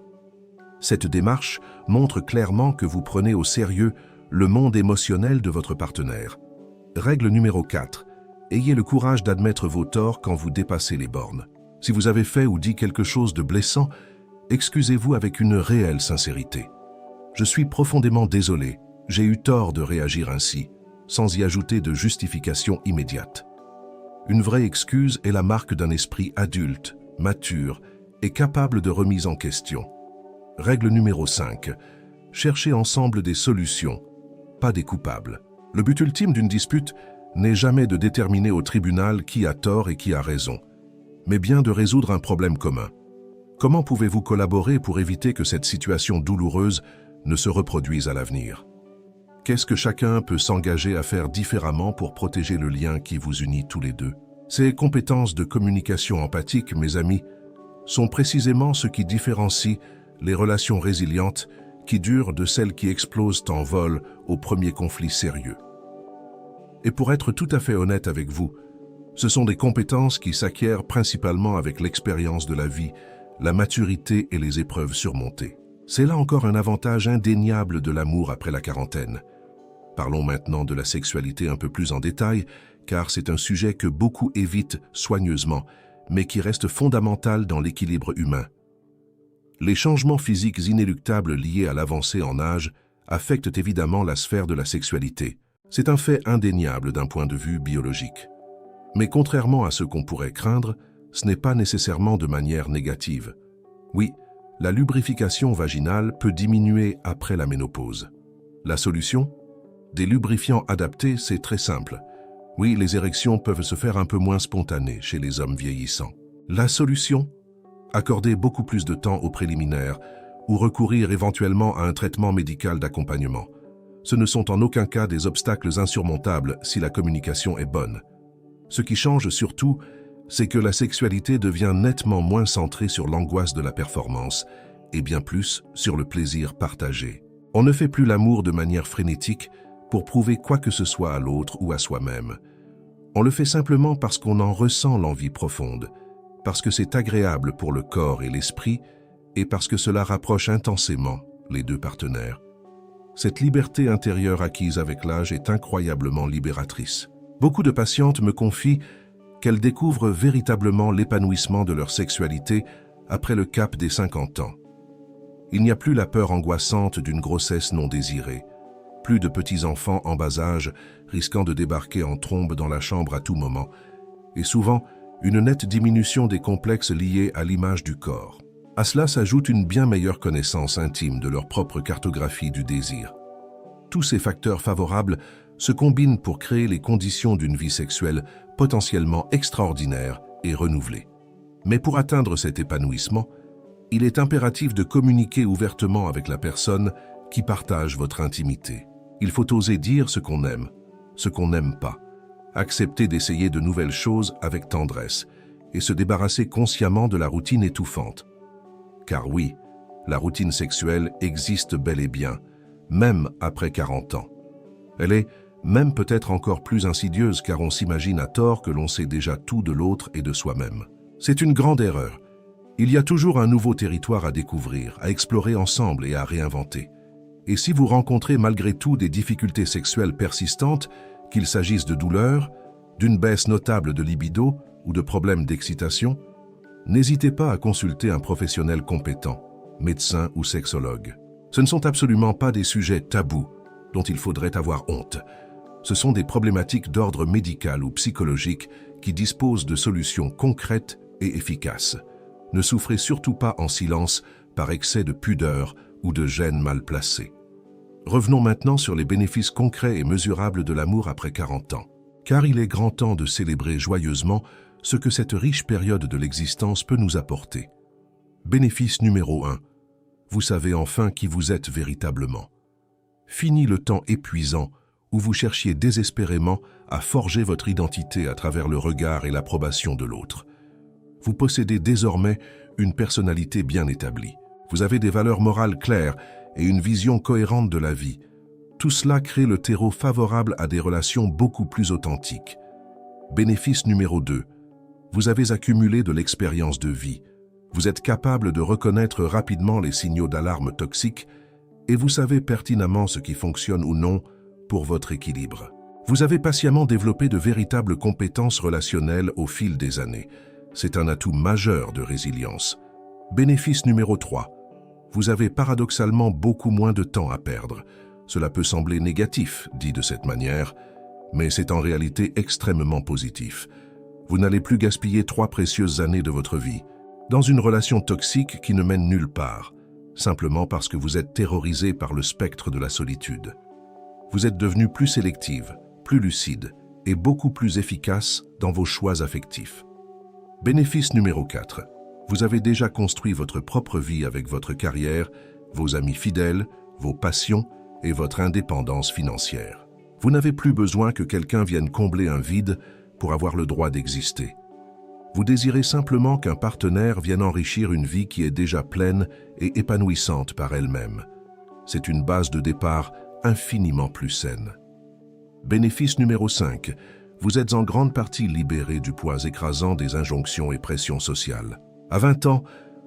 Cette démarche montre clairement que vous prenez au sérieux le monde émotionnel de votre partenaire. Règle numéro 4. Ayez le courage d'admettre vos torts quand vous dépassez les bornes. Si vous avez fait ou dit quelque chose de blessant, excusez-vous avec une réelle sincérité. Je suis profondément désolé, j'ai eu tort de réagir ainsi, sans y ajouter de justification immédiate. Une vraie excuse est la marque d'un esprit adulte, mature et capable de remise en question. Règle numéro 5. Cherchez ensemble des solutions, pas des coupables. Le but ultime d'une dispute n'est jamais de déterminer au tribunal qui a tort et qui a raison, mais bien de résoudre un problème commun. Comment pouvez-vous collaborer pour éviter que cette situation douloureuse ne se reproduise à l'avenir? Qu'est-ce que chacun peut s'engager à faire différemment pour protéger le lien qui vous unit tous les deux? Ces compétences de communication empathique, mes amis, sont précisément ce qui différencie les relations résilientes qui durent de celles qui explosent en vol au premier conflit sérieux. Et pour être tout à fait honnête avec vous, ce sont des compétences qui s'acquièrent principalement avec l'expérience de la vie, la maturité et les épreuves surmontées. C'est là encore un avantage indéniable de l'amour après la quarantaine. Parlons maintenant de la sexualité un peu plus en détail, car c'est un sujet que beaucoup évitent soigneusement, mais qui reste fondamental dans l'équilibre humain. Les changements physiques inéluctables liés à l'avancée en âge affectent évidemment la sphère de la sexualité. C'est un fait indéniable d'un point de vue biologique. Mais contrairement à ce qu'on pourrait craindre, ce n'est pas nécessairement de manière négative. Oui, la lubrification vaginale peut diminuer après la ménopause. La solution? Des lubrifiants adaptés, c'est très simple. Oui, les érections peuvent se faire un peu moins spontanées chez les hommes vieillissants. La solution? Accorder beaucoup plus de temps aux préliminaires ou recourir éventuellement à un traitement médical d'accompagnement. Ce ne sont en aucun cas des obstacles insurmontables si la communication est bonne. Ce qui change surtout, c'est que la sexualité devient nettement moins centrée sur l'angoisse de la performance et bien plus sur le plaisir partagé. On ne fait plus l'amour de manière frénétique pour prouver quoi que ce soit à l'autre ou à soi-même. On le fait simplement parce qu'on en ressent l'envie profonde, parce que c'est agréable pour le corps et l'esprit, et parce que cela rapproche intensément les deux partenaires. Cette liberté intérieure acquise avec l'âge est incroyablement libératrice. Beaucoup de patientes me confient qu'elles découvrent véritablement l'épanouissement de leur sexualité après le cap des 50 ans. Il n'y a plus la peur angoissante d'une grossesse non désirée, plus de petits-enfants en bas âge risquant de débarquer en trombe dans la chambre à tout moment, et souvent une nette diminution des complexes liés à l'image du corps. À cela s'ajoute une bien meilleure connaissance intime de leur propre cartographie du désir. Tous ces facteurs favorables se combinent pour créer les conditions d'une vie sexuelle potentiellement extraordinaire et renouvelée. Mais pour atteindre cet épanouissement, il est impératif de communiquer ouvertement avec la personne qui partage votre intimité. Il faut oser dire ce qu'on aime, ce qu'on n'aime pas, accepter d'essayer de nouvelles choses avec tendresse et se débarrasser consciemment de la routine étouffante. Car oui, la routine sexuelle existe bel et bien, même après 40 ans. Elle est même peut-être encore plus insidieuse car on s'imagine à tort que l'on sait déjà tout de l'autre et de soi-même. C'est une grande erreur. Il y a toujours un nouveau territoire à découvrir, à explorer ensemble et à réinventer. Et si vous rencontrez malgré tout des difficultés sexuelles persistantes, qu'il s'agisse de douleurs, d'une baisse notable de libido ou de problèmes d'excitation, n'hésitez pas à consulter un professionnel compétent, médecin ou sexologue. Ce ne sont absolument pas des sujets tabous dont il faudrait avoir honte. Ce sont des problématiques d'ordre médical ou psychologique qui disposent de solutions concrètes et efficaces. Ne souffrez surtout pas en silence par excès de pudeur ou de gêne mal placée. Revenons maintenant sur les bénéfices concrets et mesurables de l'amour après 40 ans. Car il est grand temps de célébrer joyeusement ce que cette riche période de l'existence peut nous apporter. Bénéfice numéro 1. Vous savez enfin qui vous êtes véritablement. Fini le temps épuisant où vous cherchiez désespérément à forger votre identité à travers le regard et l'approbation de l'autre. Vous possédez désormais une personnalité bien établie. Vous avez des valeurs morales claires et une vision cohérente de la vie. Tout cela crée le terreau favorable à des relations beaucoup plus authentiques. Bénéfice numéro 2. Vous avez accumulé de l'expérience de vie. Vous êtes capable de reconnaître rapidement les signaux d'alarme toxiques et vous savez pertinemment ce qui fonctionne ou non pour votre équilibre. Vous avez patiemment développé de véritables compétences relationnelles au fil des années. C'est un atout majeur de résilience. Bénéfice numéro 3. Vous avez paradoxalement beaucoup moins de temps à perdre. Cela peut sembler négatif, dit de cette manière, mais c'est en réalité extrêmement positif. Vous n'allez plus gaspiller 3 précieuses années de votre vie dans une relation toxique qui ne mène nulle part, simplement parce que vous êtes terrorisé par le spectre de la solitude. Vous êtes devenu plus sélective, plus lucide et beaucoup plus efficace dans vos choix affectifs. Bénéfice numéro 4. Vous avez déjà construit votre propre vie avec votre carrière, vos amis fidèles, vos passions et votre indépendance financière. Vous n'avez plus besoin que quelqu'un vienne combler un vide pour avoir le droit d'exister. Vous désirez simplement qu'un partenaire vienne enrichir une vie qui est déjà pleine et épanouissante par elle-même. C'est une base de départ infiniment plus saine. Bénéfice numéro 5. Vous êtes en grande partie libéré du poids écrasant des injonctions et pressions sociales. À 20 ans,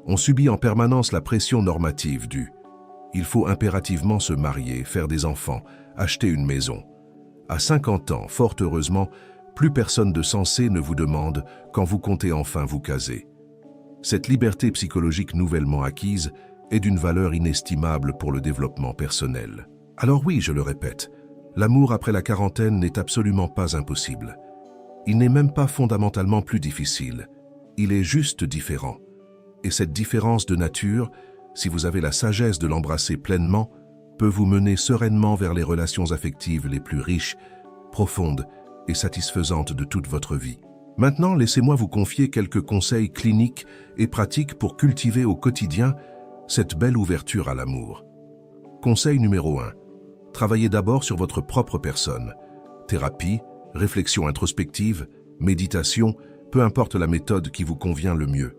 on subit en permanence la pression normative du « il faut impérativement se marier, faire des enfants, acheter une maison ». À 50 ans, fort heureusement, plus personne de sensé ne vous demande quand vous comptez enfin vous caser. Cette liberté psychologique nouvellement acquise est d'une valeur inestimable pour le développement personnel. Alors oui, je le répète, l'amour après la quarantaine n'est absolument pas impossible. Il n'est même pas fondamentalement plus difficile. Il est juste différent. Et cette différence de nature, si vous avez la sagesse de l'embrasser pleinement, peut vous mener sereinement vers les relations affectives les plus riches, profondes et satisfaisantes de toute votre vie. Maintenant, laissez-moi vous confier quelques conseils cliniques et pratiques pour cultiver au quotidien cette belle ouverture à l'amour. Conseil numéro 1. Travaillez d'abord sur votre propre personne. Thérapie, réflexion introspective, méditation, peu importe la méthode qui vous convient le mieux.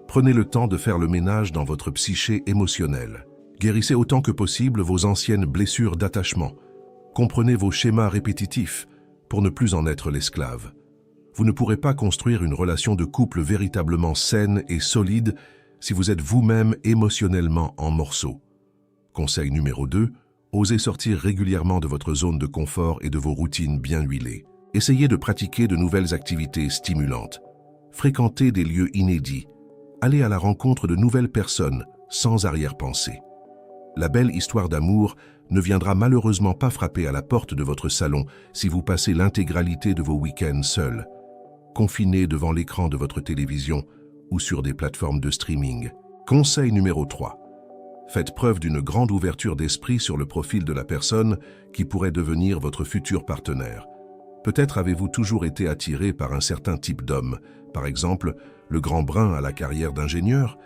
Prenez le temps de faire le ménage dans votre psyché émotionnelle. Guérissez autant que possible vos anciennes blessures d'attachement. Comprenez vos schémas répétitifs pour ne plus en être l'esclave. Vous ne pourrez pas construire une relation de couple véritablement saine et solide si vous êtes vous-même émotionnellement en morceaux. Conseil numéro 2. Osez sortir régulièrement de votre zone de confort et de vos routines bien huilées. Essayez de pratiquer de nouvelles activités stimulantes. Fréquentez des lieux inédits. Allez à la rencontre de nouvelles personnes sans arrière-pensée. La belle histoire d'amour ne viendra malheureusement pas frapper à la porte de votre salon si vous passez l'intégralité de vos week-ends seuls, confinés devant l'écran de votre télévision ou sur des plateformes de streaming. Conseil numéro 3. Faites preuve d'une grande ouverture d'esprit sur le profil de la personne qui pourrait devenir votre futur partenaire. Peut-être avez-vous toujours été attiré par un certain type d'homme, par exemple le grand brun à la carrière d'ingénieur.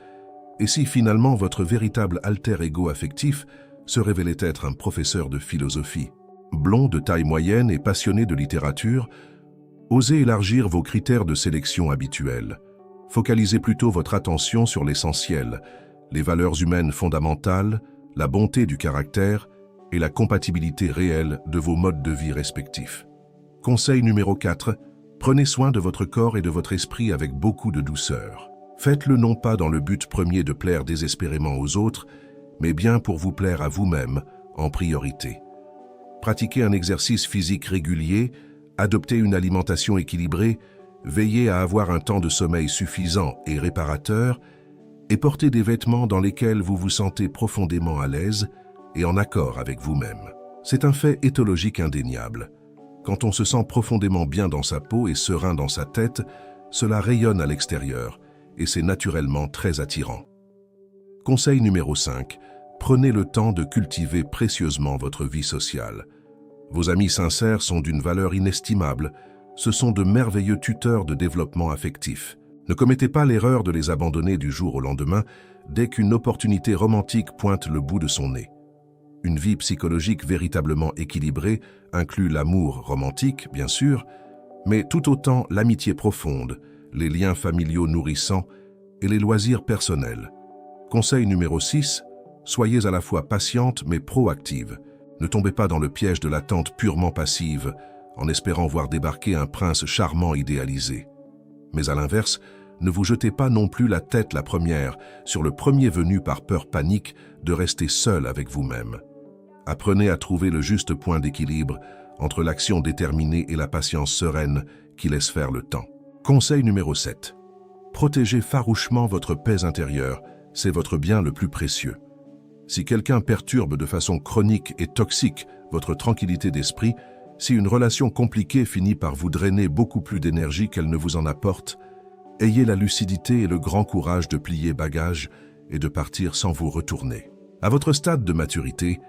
Et si finalement votre véritable alter ego affectif se révélait être un professeur de philosophie, blond de taille moyenne et passionné de littérature, Osez élargir vos critères de sélection habituels. Focalisez plutôt votre attention sur l'essentiel, les valeurs humaines fondamentales, la bonté du caractère et la compatibilité réelle de vos modes de vie respectifs. Conseil numéro 4. Prenez soin de votre corps et de votre esprit avec beaucoup de douceur. Faites-le non pas dans le but premier de plaire désespérément aux autres, mais bien pour vous plaire à vous-même en priorité. Pratiquez un exercice physique régulier, adoptez une alimentation équilibrée, veillez à avoir un temps de sommeil suffisant et réparateur, et portez des vêtements dans lesquels vous vous sentez profondément à l'aise et en accord avec vous-même. C'est un fait éthologique indéniable. Quand on se sent profondément bien dans sa peau et serein dans sa tête, cela rayonne à l'extérieur, et c'est naturellement très attirant. Conseil numéro 5. Prenez le temps de cultiver précieusement votre vie sociale. Vos amis sincères sont d'une valeur inestimable. Ce sont de merveilleux tuteurs de développement affectif. Ne commettez pas l'erreur de les abandonner du jour au lendemain dès qu'une opportunité romantique pointe le bout de son nez. Une vie psychologique véritablement équilibrée inclut l'amour romantique, bien sûr, mais tout autant l'amitié profonde, les liens familiaux nourrissants et les loisirs personnels. Conseil numéro 6, soyez à la fois patiente mais proactive. Ne tombez pas dans le piège de l'attente purement passive, en espérant voir débarquer un prince charmant idéalisé. Mais à l'inverse, ne vous jetez pas non plus la tête la première sur le premier venu par peur panique de rester seul avec vous-même. Apprenez à trouver le juste point d'équilibre entre l'action déterminée et la patience sereine qui laisse faire le temps. Conseil numéro 7. Protégez farouchement votre paix intérieure, c'est votre bien le plus précieux. Si quelqu'un perturbe de façon chronique et toxique votre tranquillité d'esprit, si une relation compliquée finit par vous drainer beaucoup plus d'énergie qu'elle ne vous en apporte, ayez la lucidité et le grand courage de plier bagages et de partir sans vous retourner. À votre stade de maturité,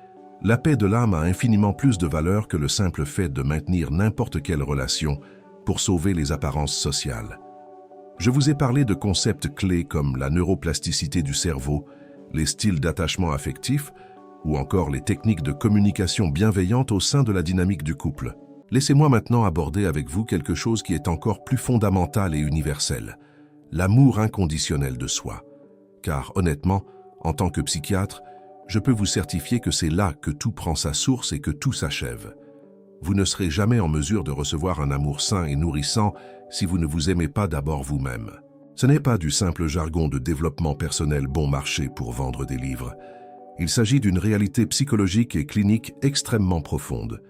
la paix de l'âme a infiniment plus de valeur que le simple fait de maintenir n'importe quelle relation pour sauver les apparences sociales. Je vous ai parlé de concepts clés comme la neuroplasticité du cerveau, les styles d'attachement affectif ou encore les techniques de communication bienveillante au sein de la dynamique du couple. Laissez-moi maintenant aborder avec vous quelque chose qui est encore plus fondamental et universel, l'amour inconditionnel de soi. Car honnêtement, en tant que psychiatre, je peux vous certifier que c'est là que tout prend sa source et que tout s'achève. Vous ne serez jamais en mesure de recevoir un amour sain et nourrissant si vous ne vous aimez pas d'abord vous-même. Ce n'est pas du simple jargon de développement personnel bon marché pour vendre des livres. Il s'agit d'une réalité psychologique et clinique extrêmement profonde.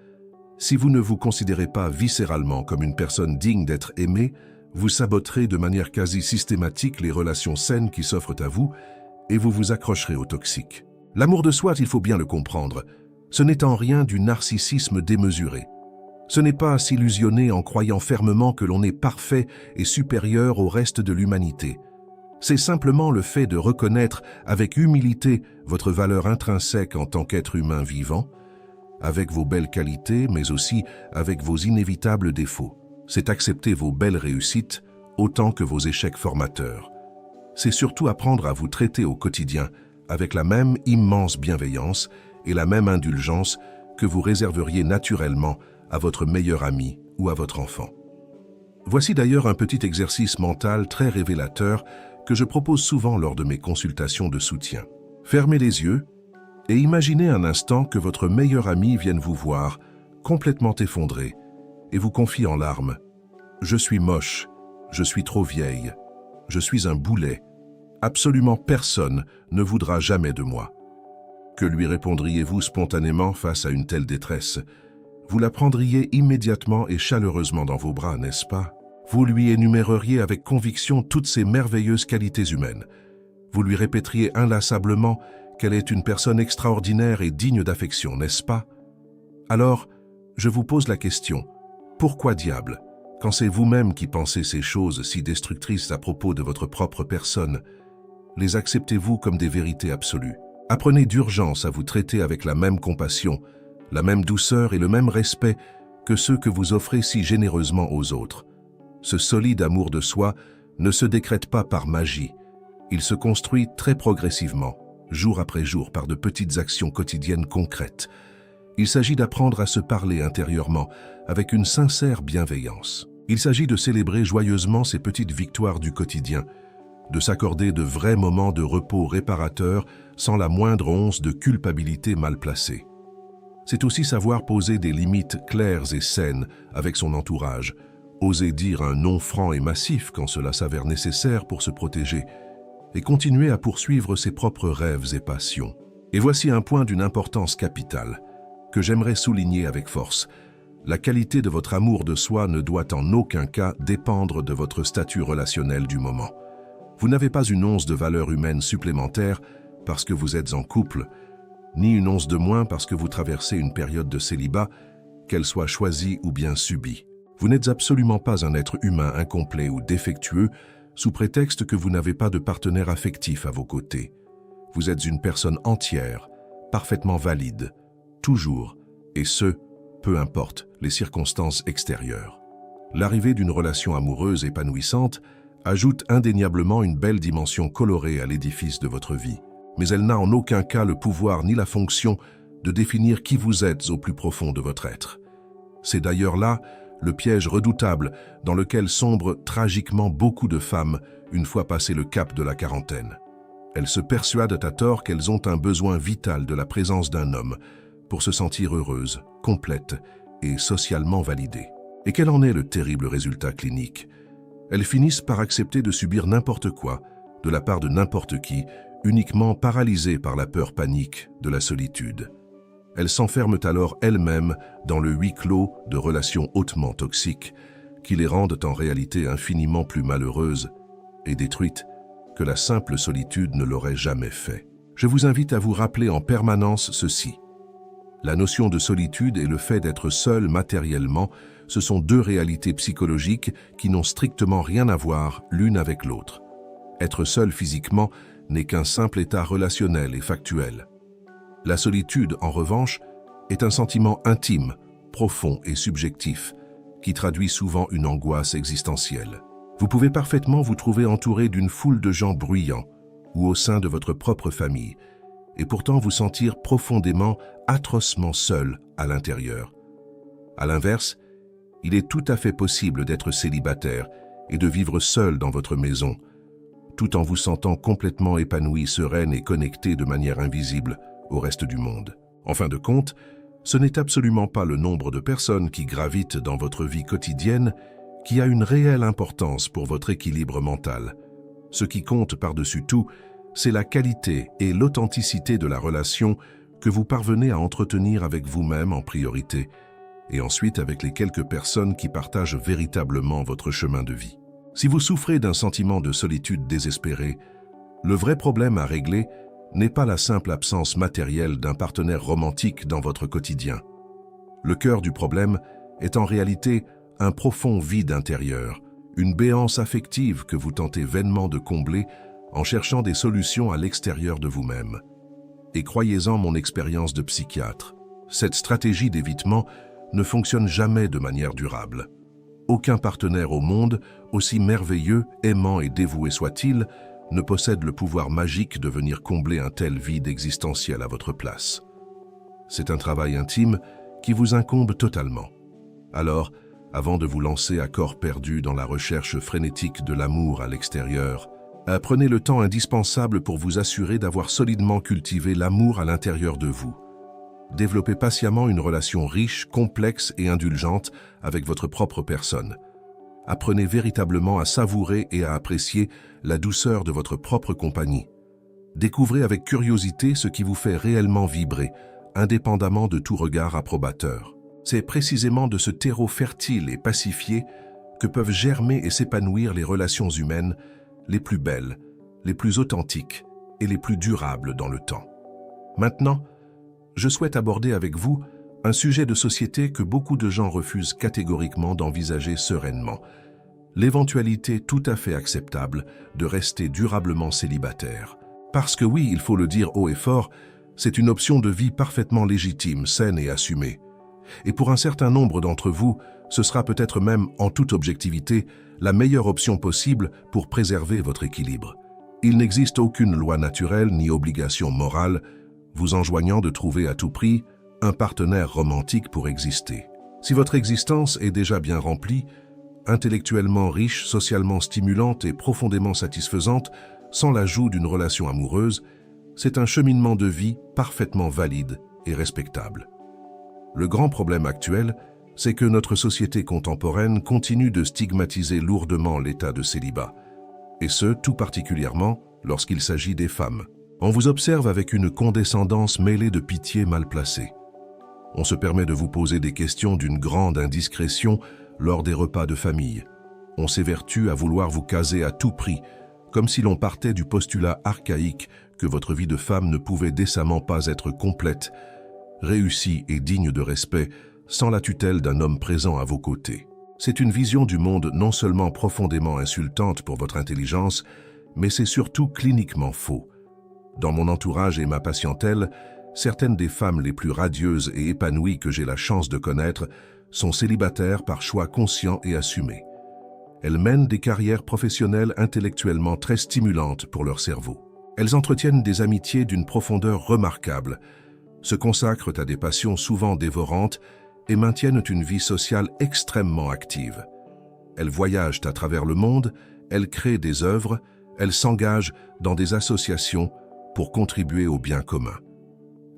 Si vous ne vous considérez pas viscéralement comme une personne digne d'être aimée, vous saboterez de manière quasi systématique les relations saines qui s'offrent à vous et vous vous accrocherez au toxique. L'amour de soi, il faut bien le comprendre, ce n'est en rien du narcissisme démesuré. Ce n'est pas s'illusionner en croyant fermement que l'on est parfait et supérieur au reste de l'humanité. C'est simplement le fait de reconnaître avec humilité votre valeur intrinsèque en tant qu'être humain vivant, avec vos belles qualités, mais aussi avec vos inévitables défauts. C'est accepter vos belles réussites autant que vos échecs formateurs. C'est surtout apprendre à vous traiter au quotidien avec la même immense bienveillance et la même indulgence que vous réserveriez naturellement à votre meilleur ami ou à votre enfant. Voici d'ailleurs un petit exercice mental très révélateur que je propose souvent lors de mes consultations de soutien. Fermez les yeux et imaginez un instant que votre meilleur ami vienne vous voir, complètement effondré, et vous confie en larmes « Je suis moche, je suis trop vieille, je suis un boulet, absolument personne ne voudra jamais de moi. » Que lui répondriez-vous spontanément face à une telle détresse? Vous la prendriez immédiatement et chaleureusement dans vos bras, n'est-ce pas? Vous lui énuméreriez avec conviction toutes ses merveilleuses qualités humaines. Vous lui répéteriez inlassablement qu'elle est une personne extraordinaire et digne d'affection, n'est-ce pas? Alors, je vous pose la question, pourquoi diable, quand c'est vous-même qui pensez ces choses si destructrices à propos de votre propre personne, les acceptez-vous comme des vérités absolues? Apprenez d'urgence à vous traiter avec la même compassion, la même douceur et le même respect que ceux que vous offrez si généreusement aux autres. Ce solide amour de soi ne se décrète pas par magie. Il se construit très progressivement, jour après jour, par de petites actions quotidiennes concrètes. Il s'agit d'apprendre à se parler intérieurement avec une sincère bienveillance. Il s'agit de célébrer joyeusement ces petites victoires du quotidien, de s'accorder de vrais moments de repos réparateurs sans la moindre once de culpabilité mal placée. C'est aussi savoir poser des limites claires et saines avec son entourage, oser dire un non franc et massif quand cela s'avère nécessaire pour se protéger, et continuer à poursuivre ses propres rêves et passions. Et voici un point d'une importance capitale, que j'aimerais souligner avec force. La qualité de votre amour de soi ne doit en aucun cas dépendre de votre statut relationnel du moment. Vous n'avez pas une once de valeur humaine supplémentaire parce que vous êtes en couple, ni une once de moins parce que vous traversez une période de célibat, qu'elle soit choisie ou bien subie. Vous n'êtes absolument pas un être humain incomplet ou défectueux sous prétexte que vous n'avez pas de partenaire affectif à vos côtés. Vous êtes une personne entière, parfaitement valide, toujours, et ce, peu importe les circonstances extérieures. L'arrivée d'une relation amoureuse épanouissante ajoute indéniablement une belle dimension colorée à l'édifice de votre vie, mais elle n'a en aucun cas le pouvoir ni la fonction de définir qui vous êtes au plus profond de votre être. C'est d'ailleurs là le piège redoutable dans lequel sombrent tragiquement beaucoup de femmes une fois passé le cap de la quarantaine. Elles se persuadent à tort qu'elles ont un besoin vital de la présence d'un homme pour se sentir heureuses, complètes et socialement validées. Et quel en est le terrible résultat clinique? Elles finissent par accepter de subir n'importe quoi, de la part de n'importe qui, uniquement paralysées par la peur panique de la solitude. Elles s'enferment alors elles-mêmes dans le huis clos de relations hautement toxiques qui les rendent en réalité infiniment plus malheureuses et détruites que la simple solitude ne l'aurait jamais fait. Je vous invite à vous rappeler en permanence ceci. La notion de solitude et le fait d'être seul matériellement, ce sont deux réalités psychologiques qui n'ont strictement rien à voir l'une avec l'autre. Être seul physiquement n'est qu'un simple état relationnel et factuel. La solitude, en revanche, est un sentiment intime, profond et subjectif, qui traduit souvent une angoisse existentielle. Vous pouvez parfaitement vous trouver entouré d'une foule de gens bruyants ou au sein de votre propre famille, et pourtant vous sentir profondément, atrocement seul à l'intérieur. À l'inverse, il est tout à fait possible d'être célibataire et de vivre seul dans votre maison, tout en vous sentant complètement épanoui, sereine et connecté de manière invisible au reste du monde. En fin de compte, ce n'est absolument pas le nombre de personnes qui gravitent dans votre vie quotidienne qui a une réelle importance pour votre équilibre mental. Ce qui compte par-dessus tout, c'est la qualité et l'authenticité de la relation que vous parvenez à entretenir avec vous-même en priorité, et ensuite avec les quelques personnes qui partagent véritablement votre chemin de vie. Si vous souffrez d'un sentiment de solitude désespérée, le vrai problème à régler n'est pas la simple absence matérielle d'un partenaire romantique dans votre quotidien. Le cœur du problème est en réalité un profond vide intérieur, une béance affective que vous tentez vainement de combler en cherchant des solutions à l'extérieur de vous-même. Et croyez-en mon expérience de psychiatre, cette stratégie d'évitement ne fonctionne jamais de manière durable. Aucun partenaire au monde, aussi merveilleux, aimant et dévoué soit-il, ne possède le pouvoir magique de venir combler un tel vide existentiel à votre place. C'est un travail intime qui vous incombe totalement. Alors, avant de vous lancer à corps perdu dans la recherche frénétique de l'amour à l'extérieur, prenez le temps indispensable pour vous assurer d'avoir solidement cultivé l'amour à l'intérieur de vous. Développez patiemment une relation riche, complexe et indulgente avec votre propre personne. Apprenez véritablement à savourer et à apprécier la douceur de votre propre compagnie. Découvrez avec curiosité ce qui vous fait réellement vibrer, indépendamment de tout regard approbateur. C'est précisément de ce terreau fertile et pacifié que peuvent germer et s'épanouir les relations humaines les plus belles, les plus authentiques et les plus durables dans le temps. Maintenant, je souhaite aborder avec vous un sujet de société que beaucoup de gens refusent catégoriquement d'envisager sereinement, l'éventualité tout à fait acceptable de rester durablement célibataire. Parce que oui, il faut le dire haut et fort, c'est une option de vie parfaitement légitime, saine et assumée. Et pour un certain nombre d'entre vous, ce sera peut-être même, en toute objectivité, la meilleure option possible pour préserver votre équilibre. Il n'existe aucune loi naturelle ni obligation morale vous enjoignant de trouver à tout prix un partenaire romantique pour exister. Si votre existence est déjà bien remplie, intellectuellement riche, socialement stimulante et profondément satisfaisante, sans l'ajout d'une relation amoureuse, c'est un cheminement de vie parfaitement valide et respectable. Le grand problème actuel, c'est que notre société contemporaine continue de stigmatiser lourdement l'état de célibat, et ce, tout particulièrement lorsqu'il s'agit des femmes. On vous observe avec une condescendance mêlée de pitié mal placée. On se permet de vous poser des questions d'une grande indiscrétion lors des repas de famille. On s'évertue à vouloir vous caser à tout prix, comme si l'on partait du postulat archaïque que votre vie de femme ne pouvait décemment pas être complète, réussie et digne de respect, sans la tutelle d'un homme présent à vos côtés. C'est une vision du monde non seulement profondément insultante pour votre intelligence, mais c'est surtout cliniquement faux. Dans mon entourage et ma patientèle, certaines des femmes les plus radieuses et épanouies que j'ai la chance de connaître sont célibataires par choix conscient et assumé. Elles mènent des carrières professionnelles intellectuellement très stimulantes pour leur cerveau. Elles entretiennent des amitiés d'une profondeur remarquable, se consacrent à des passions souvent dévorantes et maintiennent une vie sociale extrêmement active. Elles voyagent à travers le monde, elles créent des œuvres, elles s'engagent dans des associations pour contribuer au bien commun.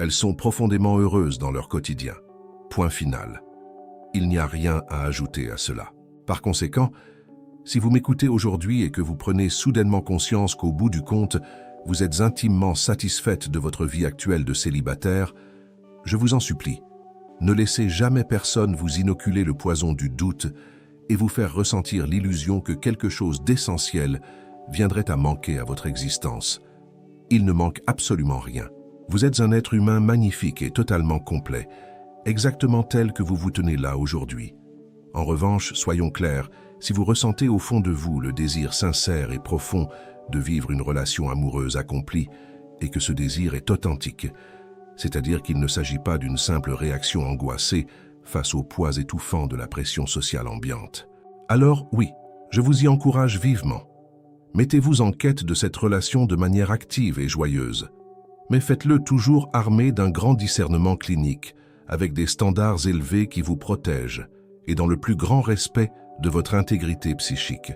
Elles sont profondément heureuses dans leur quotidien. Point final. Il n'y a rien à ajouter à cela. Par conséquent, si vous m'écoutez aujourd'hui et que vous prenez soudainement conscience qu'au bout du compte, vous êtes intimement satisfaite de votre vie actuelle de célibataire, je vous en supplie, ne laissez jamais personne vous inoculer le poison du doute et vous faire ressentir l'illusion que quelque chose d'essentiel viendrait à manquer à votre existence. Il ne manque absolument rien. Vous êtes un être humain magnifique et totalement complet, exactement tel que vous vous tenez là aujourd'hui. En revanche, soyons clairs, si vous ressentez au fond de vous le désir sincère et profond de vivre une relation amoureuse accomplie et que ce désir est authentique, c'est-à-dire qu'il ne s'agit pas d'une simple réaction angoissée face au poids étouffant de la pression sociale ambiante. Alors oui, je vous y encourage vivement. Mettez-vous en quête de cette relation de manière active et joyeuse. Mais faites-le toujours armé d'un grand discernement clinique, avec des standards élevés qui vous protègent, et dans le plus grand respect de votre intégrité psychique.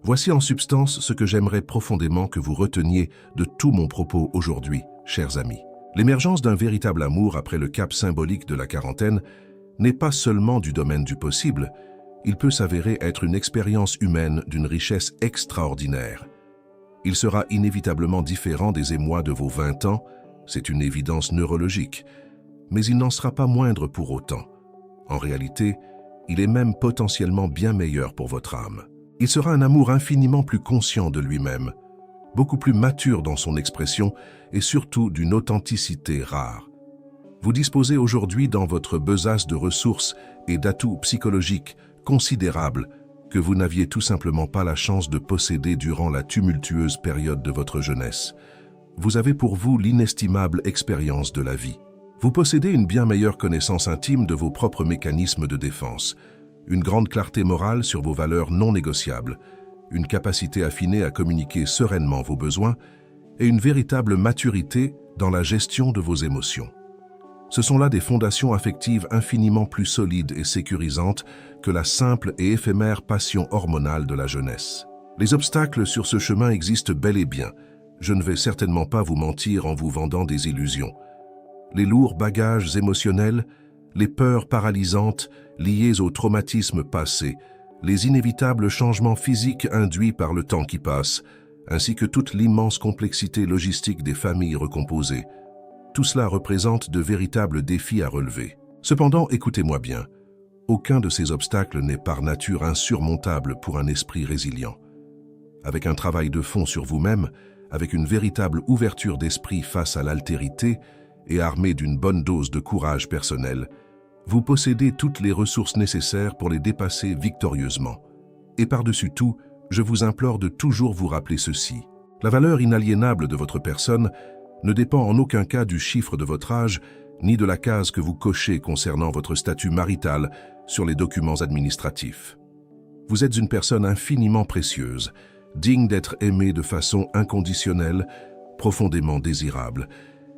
Voici en substance ce que j'aimerais profondément que vous reteniez de tout mon propos aujourd'hui, chers amis. L'émergence d'un véritable amour après le cap symbolique de la quarantaine n'est pas seulement du domaine du possible, il peut s'avérer être une expérience humaine d'une richesse extraordinaire. Il sera inévitablement différent des émois de vos 20 ans, c'est une évidence neurologique, mais il n'en sera pas moindre pour autant. En réalité, il est même potentiellement bien meilleur pour votre âme. Il sera un amour infiniment plus conscient de lui-même, beaucoup plus mature dans son expression et surtout d'une authenticité rare. Vous disposez aujourd'hui dans votre besace de ressources et d'atouts psychologiques considérables que vous n'aviez tout simplement pas la chance de posséder durant la tumultueuse période de votre jeunesse. Vous avez pour vous l'inestimable expérience de la vie. Vous possédez une bien meilleure connaissance intime de vos propres mécanismes de défense, une grande clarté morale sur vos valeurs non négociables, une capacité affinée à communiquer sereinement vos besoins et une véritable maturité dans la gestion de vos émotions. Ce sont là des fondations affectives infiniment plus solides et sécurisantes que la simple et éphémère passion hormonale de la jeunesse. Les obstacles sur ce chemin existent bel et bien. Je ne vais certainement pas vous mentir en vous vendant des illusions. Les lourds bagages émotionnels, les peurs paralysantes liées au traumatisme passé, les inévitables changements physiques induits par le temps qui passe, ainsi que toute l'immense complexité logistique des familles recomposées. Tout cela représente de véritables défis à relever. Cependant, écoutez-moi bien, aucun de ces obstacles n'est par nature insurmontable pour un esprit résilient. Avec un travail de fond sur vous-même, avec une véritable ouverture d'esprit face à l'altérité et armé d'une bonne dose de courage personnel, vous possédez toutes les ressources nécessaires pour les dépasser victorieusement. Et par-dessus tout, je vous implore de toujours vous rappeler ceci. La valeur inaliénable de votre personne ne dépend en aucun cas du chiffre de votre âge, ni de la case que vous cochez concernant votre statut marital sur les documents administratifs. Vous êtes une personne infiniment précieuse, digne d'être aimée de façon inconditionnelle, profondément désirable,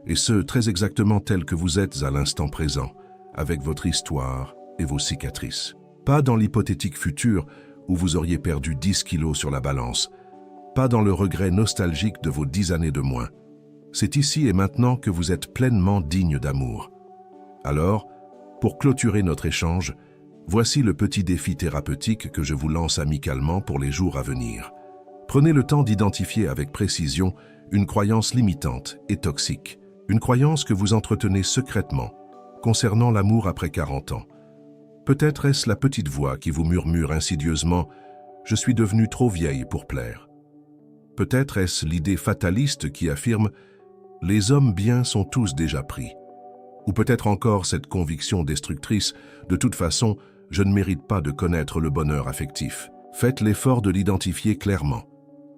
et ce, très exactement tel que vous êtes à l'instant présent, avec votre histoire et vos cicatrices. Pas dans l'hypothétique futur où vous auriez perdu 10 kilos sur la balance. Pas dans le regret nostalgique de vos 10 années de moins. C'est ici et maintenant que vous êtes pleinement digne d'amour. Alors, pour clôturer notre échange, voici le petit défi thérapeutique que je vous lance amicalement pour les jours à venir. Prenez le temps d'identifier avec précision une croyance limitante et toxique, une croyance que vous entretenez secrètement concernant l'amour après 40 ans. Peut-être est-ce la petite voix qui vous murmure insidieusement « Je suis devenue trop vieille pour plaire ». Peut-être est-ce l'idée fataliste qui affirme « Les hommes bien sont tous déjà pris ». Ou peut-être encore cette conviction destructrice « De toute façon, je ne mérite pas de connaître le bonheur affectif ». Faites l'effort de l'identifier clairement.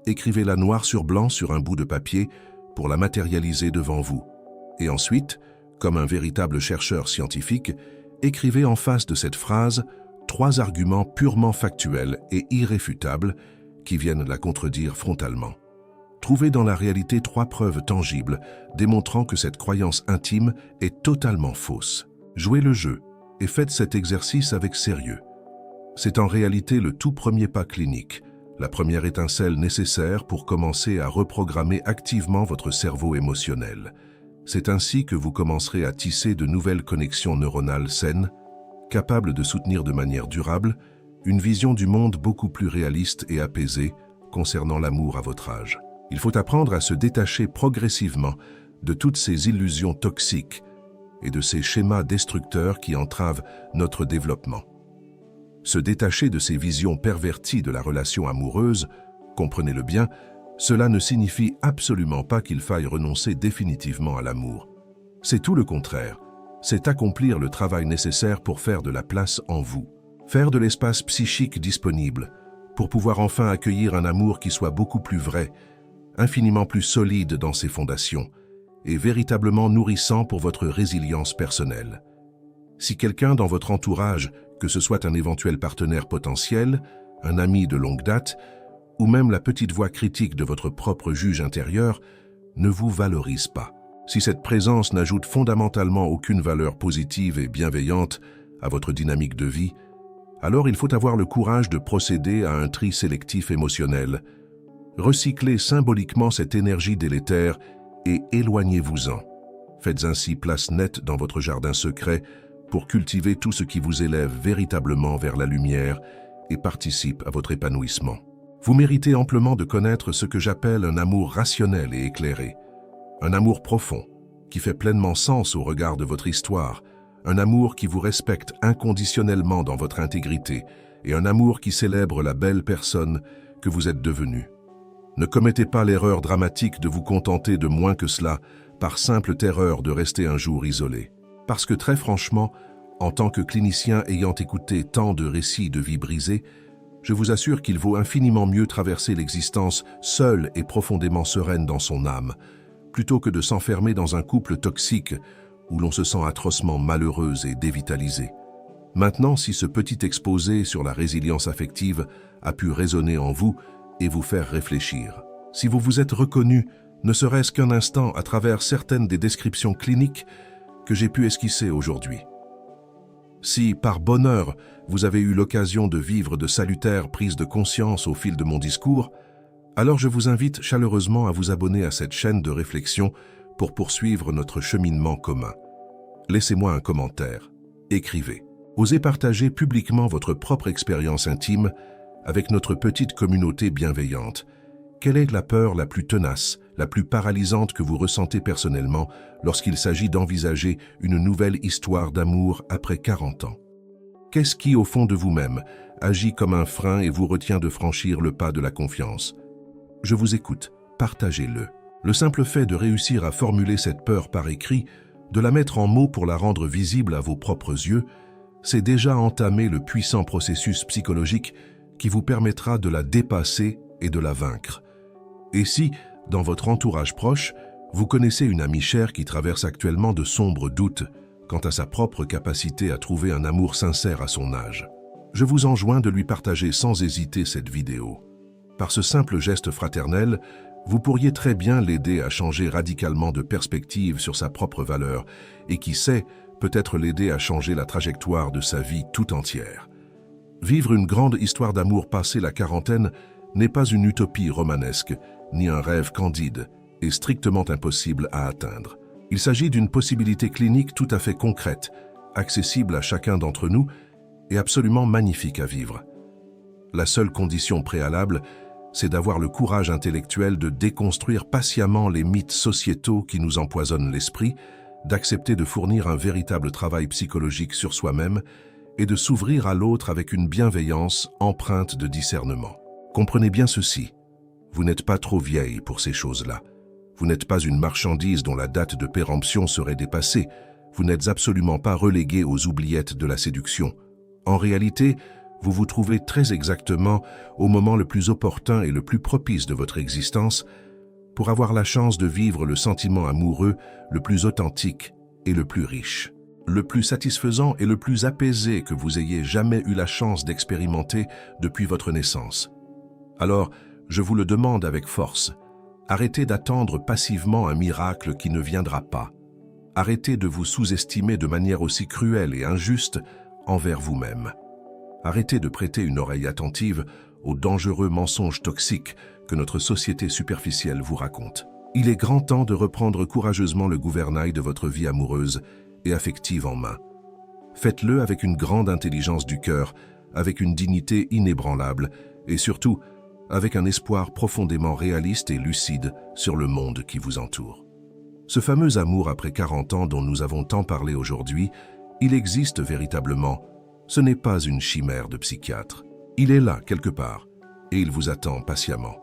Écrivez-la noir sur blanc sur un bout de papier pour la matérialiser devant vous. Et ensuite, comme un véritable chercheur scientifique, écrivez en face de cette phrase 3 arguments purement factuels et irréfutables qui viennent la contredire frontalement. Trouvez dans la réalité 3 preuves tangibles démontrant que cette croyance intime est totalement fausse. Jouez le jeu et faites cet exercice avec sérieux. C'est en réalité le tout premier pas clinique, la première étincelle nécessaire pour commencer à reprogrammer activement votre cerveau émotionnel. C'est ainsi que vous commencerez à tisser de nouvelles connexions neuronales saines, capables de soutenir de manière durable une vision du monde beaucoup plus réaliste et apaisée concernant l'amour à votre âge. Il faut apprendre à se détacher progressivement de toutes ces illusions toxiques et de ces schémas destructeurs qui entravent notre développement. Se détacher de ces visions perverties de la relation amoureuse, comprenez-le bien, cela ne signifie absolument pas qu'il faille renoncer définitivement à l'amour. C'est tout le contraire. C'est accomplir le travail nécessaire pour faire de la place en vous, faire de l'espace psychique disponible, pour pouvoir enfin accueillir un amour qui soit beaucoup plus vrai, infiniment plus solide dans ses fondations, et véritablement nourrissant pour votre résilience personnelle. Si quelqu'un dans votre entourage, que ce soit un éventuel partenaire potentiel, un ami de longue date, ou même la petite voix critique de votre propre juge intérieur, ne vous valorise pas. Si cette présence n'ajoute fondamentalement aucune valeur positive et bienveillante à votre dynamique de vie, alors il faut avoir le courage de procéder à un tri sélectif émotionnel. Recyclez symboliquement cette énergie délétère et éloignez-vous-en. Faites ainsi place nette dans votre jardin secret pour cultiver tout ce qui vous élève véritablement vers la lumière et participe à votre épanouissement. Vous méritez amplement de connaître ce que j'appelle un amour rationnel et éclairé, un amour profond, qui fait pleinement sens au regard de votre histoire, un amour qui vous respecte inconditionnellement dans votre intégrité et un amour qui célèbre la belle personne que vous êtes devenue. Ne commettez pas l'erreur dramatique de vous contenter de moins que cela par simple terreur de rester un jour isolé. Parce que très franchement, en tant que clinicien ayant écouté tant de récits de vie brisées, je vous assure qu'il vaut infiniment mieux traverser l'existence seule et profondément sereine dans son âme, plutôt que de s'enfermer dans un couple toxique où l'on se sent atrocement malheureuse et dévitalisée. Maintenant, si ce petit exposé sur la résilience affective a pu résonner en vous et vous faire réfléchir, si vous vous êtes reconnu, ne serait-ce qu'un instant à travers certaines des descriptions cliniques que j'ai pu esquisser aujourd'hui. Si, par bonheur, vous avez eu l'occasion de vivre de salutaires prises de conscience au fil de mon discours, alors je vous invite chaleureusement à vous abonner à cette chaîne de réflexion pour poursuivre notre cheminement commun. Laissez-moi un commentaire, écrivez. Osez partager publiquement votre propre expérience intime avec notre petite communauté bienveillante. Quelle est la peur la plus tenace, la plus paralysante que vous ressentez personnellement lorsqu'il s'agit d'envisager une nouvelle histoire d'amour après 40 ans? Qu'est-ce qui, au fond de vous-même, agit comme un frein et vous retient de franchir le pas de la confiance? Je vous écoute, partagez-le. Le simple fait de réussir à formuler cette peur par écrit, de la mettre en mots pour la rendre visible à vos propres yeux, c'est déjà entamer le puissant processus psychologique qui vous permettra de la dépasser et de la vaincre. Et si, dans votre entourage proche, vous connaissez une amie chère qui traverse actuellement de sombres doutes quant à sa propre capacité à trouver un amour sincère à son âge, je vous enjoins de lui partager sans hésiter cette vidéo. Par ce simple geste fraternel, vous pourriez très bien l'aider à changer radicalement de perspective sur sa propre valeur et qui sait, peut-être l'aider à changer la trajectoire de sa vie tout entière. Vivre une grande histoire d'amour passé la quarantaine n'est pas une utopie romanesque, ni un rêve candide et strictement impossible à atteindre. Il s'agit d'une possibilité clinique tout à fait concrète, accessible à chacun d'entre nous et absolument magnifique à vivre. La seule condition préalable, c'est d'avoir le courage intellectuel de déconstruire patiemment les mythes sociétaux qui nous empoisonnent l'esprit, d'accepter de fournir un véritable travail psychologique sur soi-même et de s'ouvrir à l'autre avec une bienveillance empreinte de discernement. Comprenez bien ceci, vous n'êtes pas trop vieille pour ces choses-là. Vous n'êtes pas une marchandise dont la date de péremption serait dépassée. Vous n'êtes absolument pas reléguée aux oubliettes de la séduction. En réalité, vous vous trouvez très exactement au moment le plus opportun et le plus propice de votre existence pour avoir la chance de vivre le sentiment amoureux le plus authentique et le plus riche, le plus satisfaisant et le plus apaisé que vous ayez jamais eu la chance d'expérimenter depuis votre naissance. Alors, je vous le demande avec force, arrêtez d'attendre passivement un miracle qui ne viendra pas. Arrêtez de vous sous-estimer de manière aussi cruelle et injuste envers vous-même. Arrêtez de prêter une oreille attentive aux dangereux mensonges toxiques que notre société superficielle vous raconte. Il est grand temps de reprendre courageusement le gouvernail de votre vie amoureuse et affective en main. Faites-le avec une grande intelligence du cœur, avec une dignité inébranlable et surtout avec un espoir profondément réaliste et lucide sur le monde qui vous entoure. Ce fameux amour après 40 ans dont nous avons tant parlé aujourd'hui, il existe véritablement. Ce n'est pas une chimère de psychiatre. Il est là, quelque part, et il vous attend patiemment.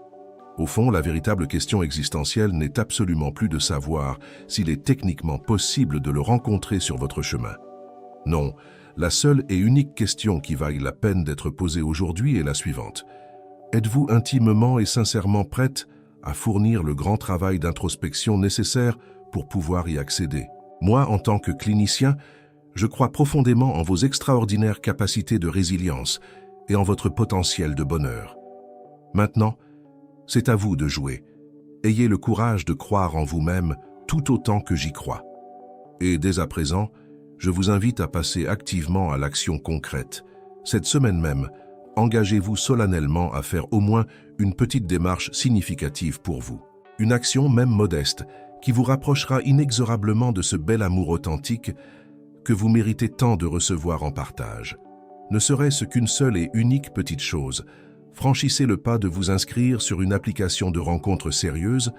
Au fond, la véritable question existentielle n'est absolument plus de savoir s'il est techniquement possible de le rencontrer sur votre chemin. Non, la seule et unique question qui vaille la peine d'être posée aujourd'hui est la suivante. Êtes-vous intimement et sincèrement prête à fournir le grand travail d'introspection nécessaire pour pouvoir y accéder? Moi, en tant que clinicien, je crois profondément en vos extraordinaires capacités de résilience et en votre potentiel de bonheur. Maintenant, c'est à vous de jouer. Ayez le courage de croire en vous-même tout autant que j'y crois. Et dès à présent, je vous invite à passer activement à l'action concrète. Cette semaine même, engagez-vous solennellement à faire au moins une petite démarche significative pour vous. Une action, même modeste, qui vous rapprochera inexorablement de ce bel amour authentique que vous méritez tant de recevoir en partage. Ne serait-ce qu'une seule et unique petite chose, franchissez le pas de vous inscrire sur une application de rencontres sérieuse,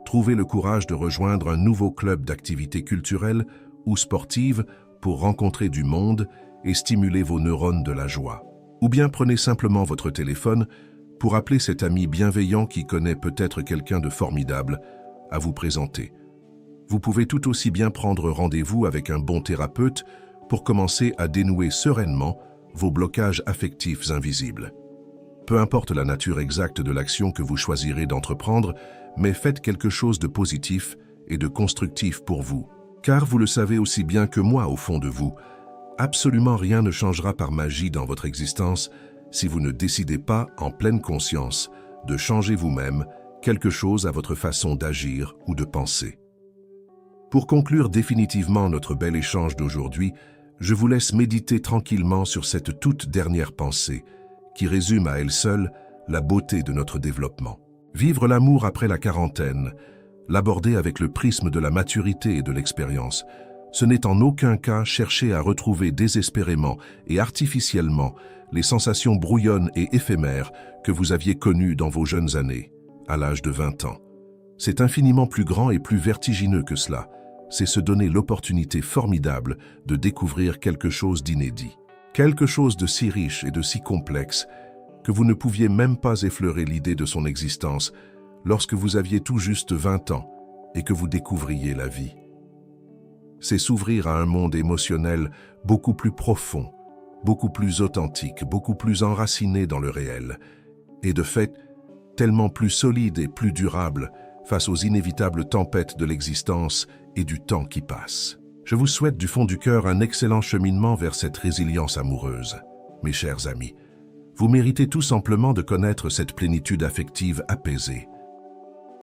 trouvez le courage de rejoindre un nouveau club d'activités culturelles ou sportives pour rencontrer du monde et stimuler vos neurones de la joie. Ou bien prenez simplement votre téléphone pour appeler cet ami bienveillant qui connaît peut-être quelqu'un de formidable à vous présenter. Vous pouvez tout aussi bien prendre rendez-vous avec un bon thérapeute pour commencer à dénouer sereinement vos blocages affectifs invisibles. Peu importe la nature exacte de l'action que vous choisirez d'entreprendre, mais faites quelque chose de positif et de constructif pour vous. Car vous le savez aussi bien que moi au fond de vous, absolument rien ne changera par magie dans votre existence si vous ne décidez pas, en pleine conscience, de changer vous-même quelque chose à votre façon d'agir ou de penser. Pour conclure définitivement notre bel échange d'aujourd'hui, je vous laisse méditer tranquillement sur cette toute dernière pensée, qui résume à elle seule la beauté de notre développement. Vivre l'amour après la quarantaine, l'aborder avec le prisme de la maturité et de l'expérience, ce n'est en aucun cas chercher à retrouver désespérément et artificiellement les sensations brouillonnes et éphémères que vous aviez connues dans vos jeunes années, à l'âge de 20 ans. C'est infiniment plus grand et plus vertigineux que cela. C'est se donner l'opportunité formidable de découvrir quelque chose d'inédit. Quelque chose de si riche et de si complexe que vous ne pouviez même pas effleurer l'idée de son existence lorsque vous aviez tout juste 20 ans et que vous découvriez la vie. C'est s'ouvrir à un monde émotionnel beaucoup plus profond, beaucoup plus authentique, beaucoup plus enraciné dans le réel, et de fait, tellement plus solide et plus durable face aux inévitables tempêtes de l'existence et du temps qui passe. Je vous souhaite du fond du cœur un excellent cheminement vers cette résilience amoureuse. Mes chers amis, vous méritez tout simplement de connaître cette plénitude affective apaisée.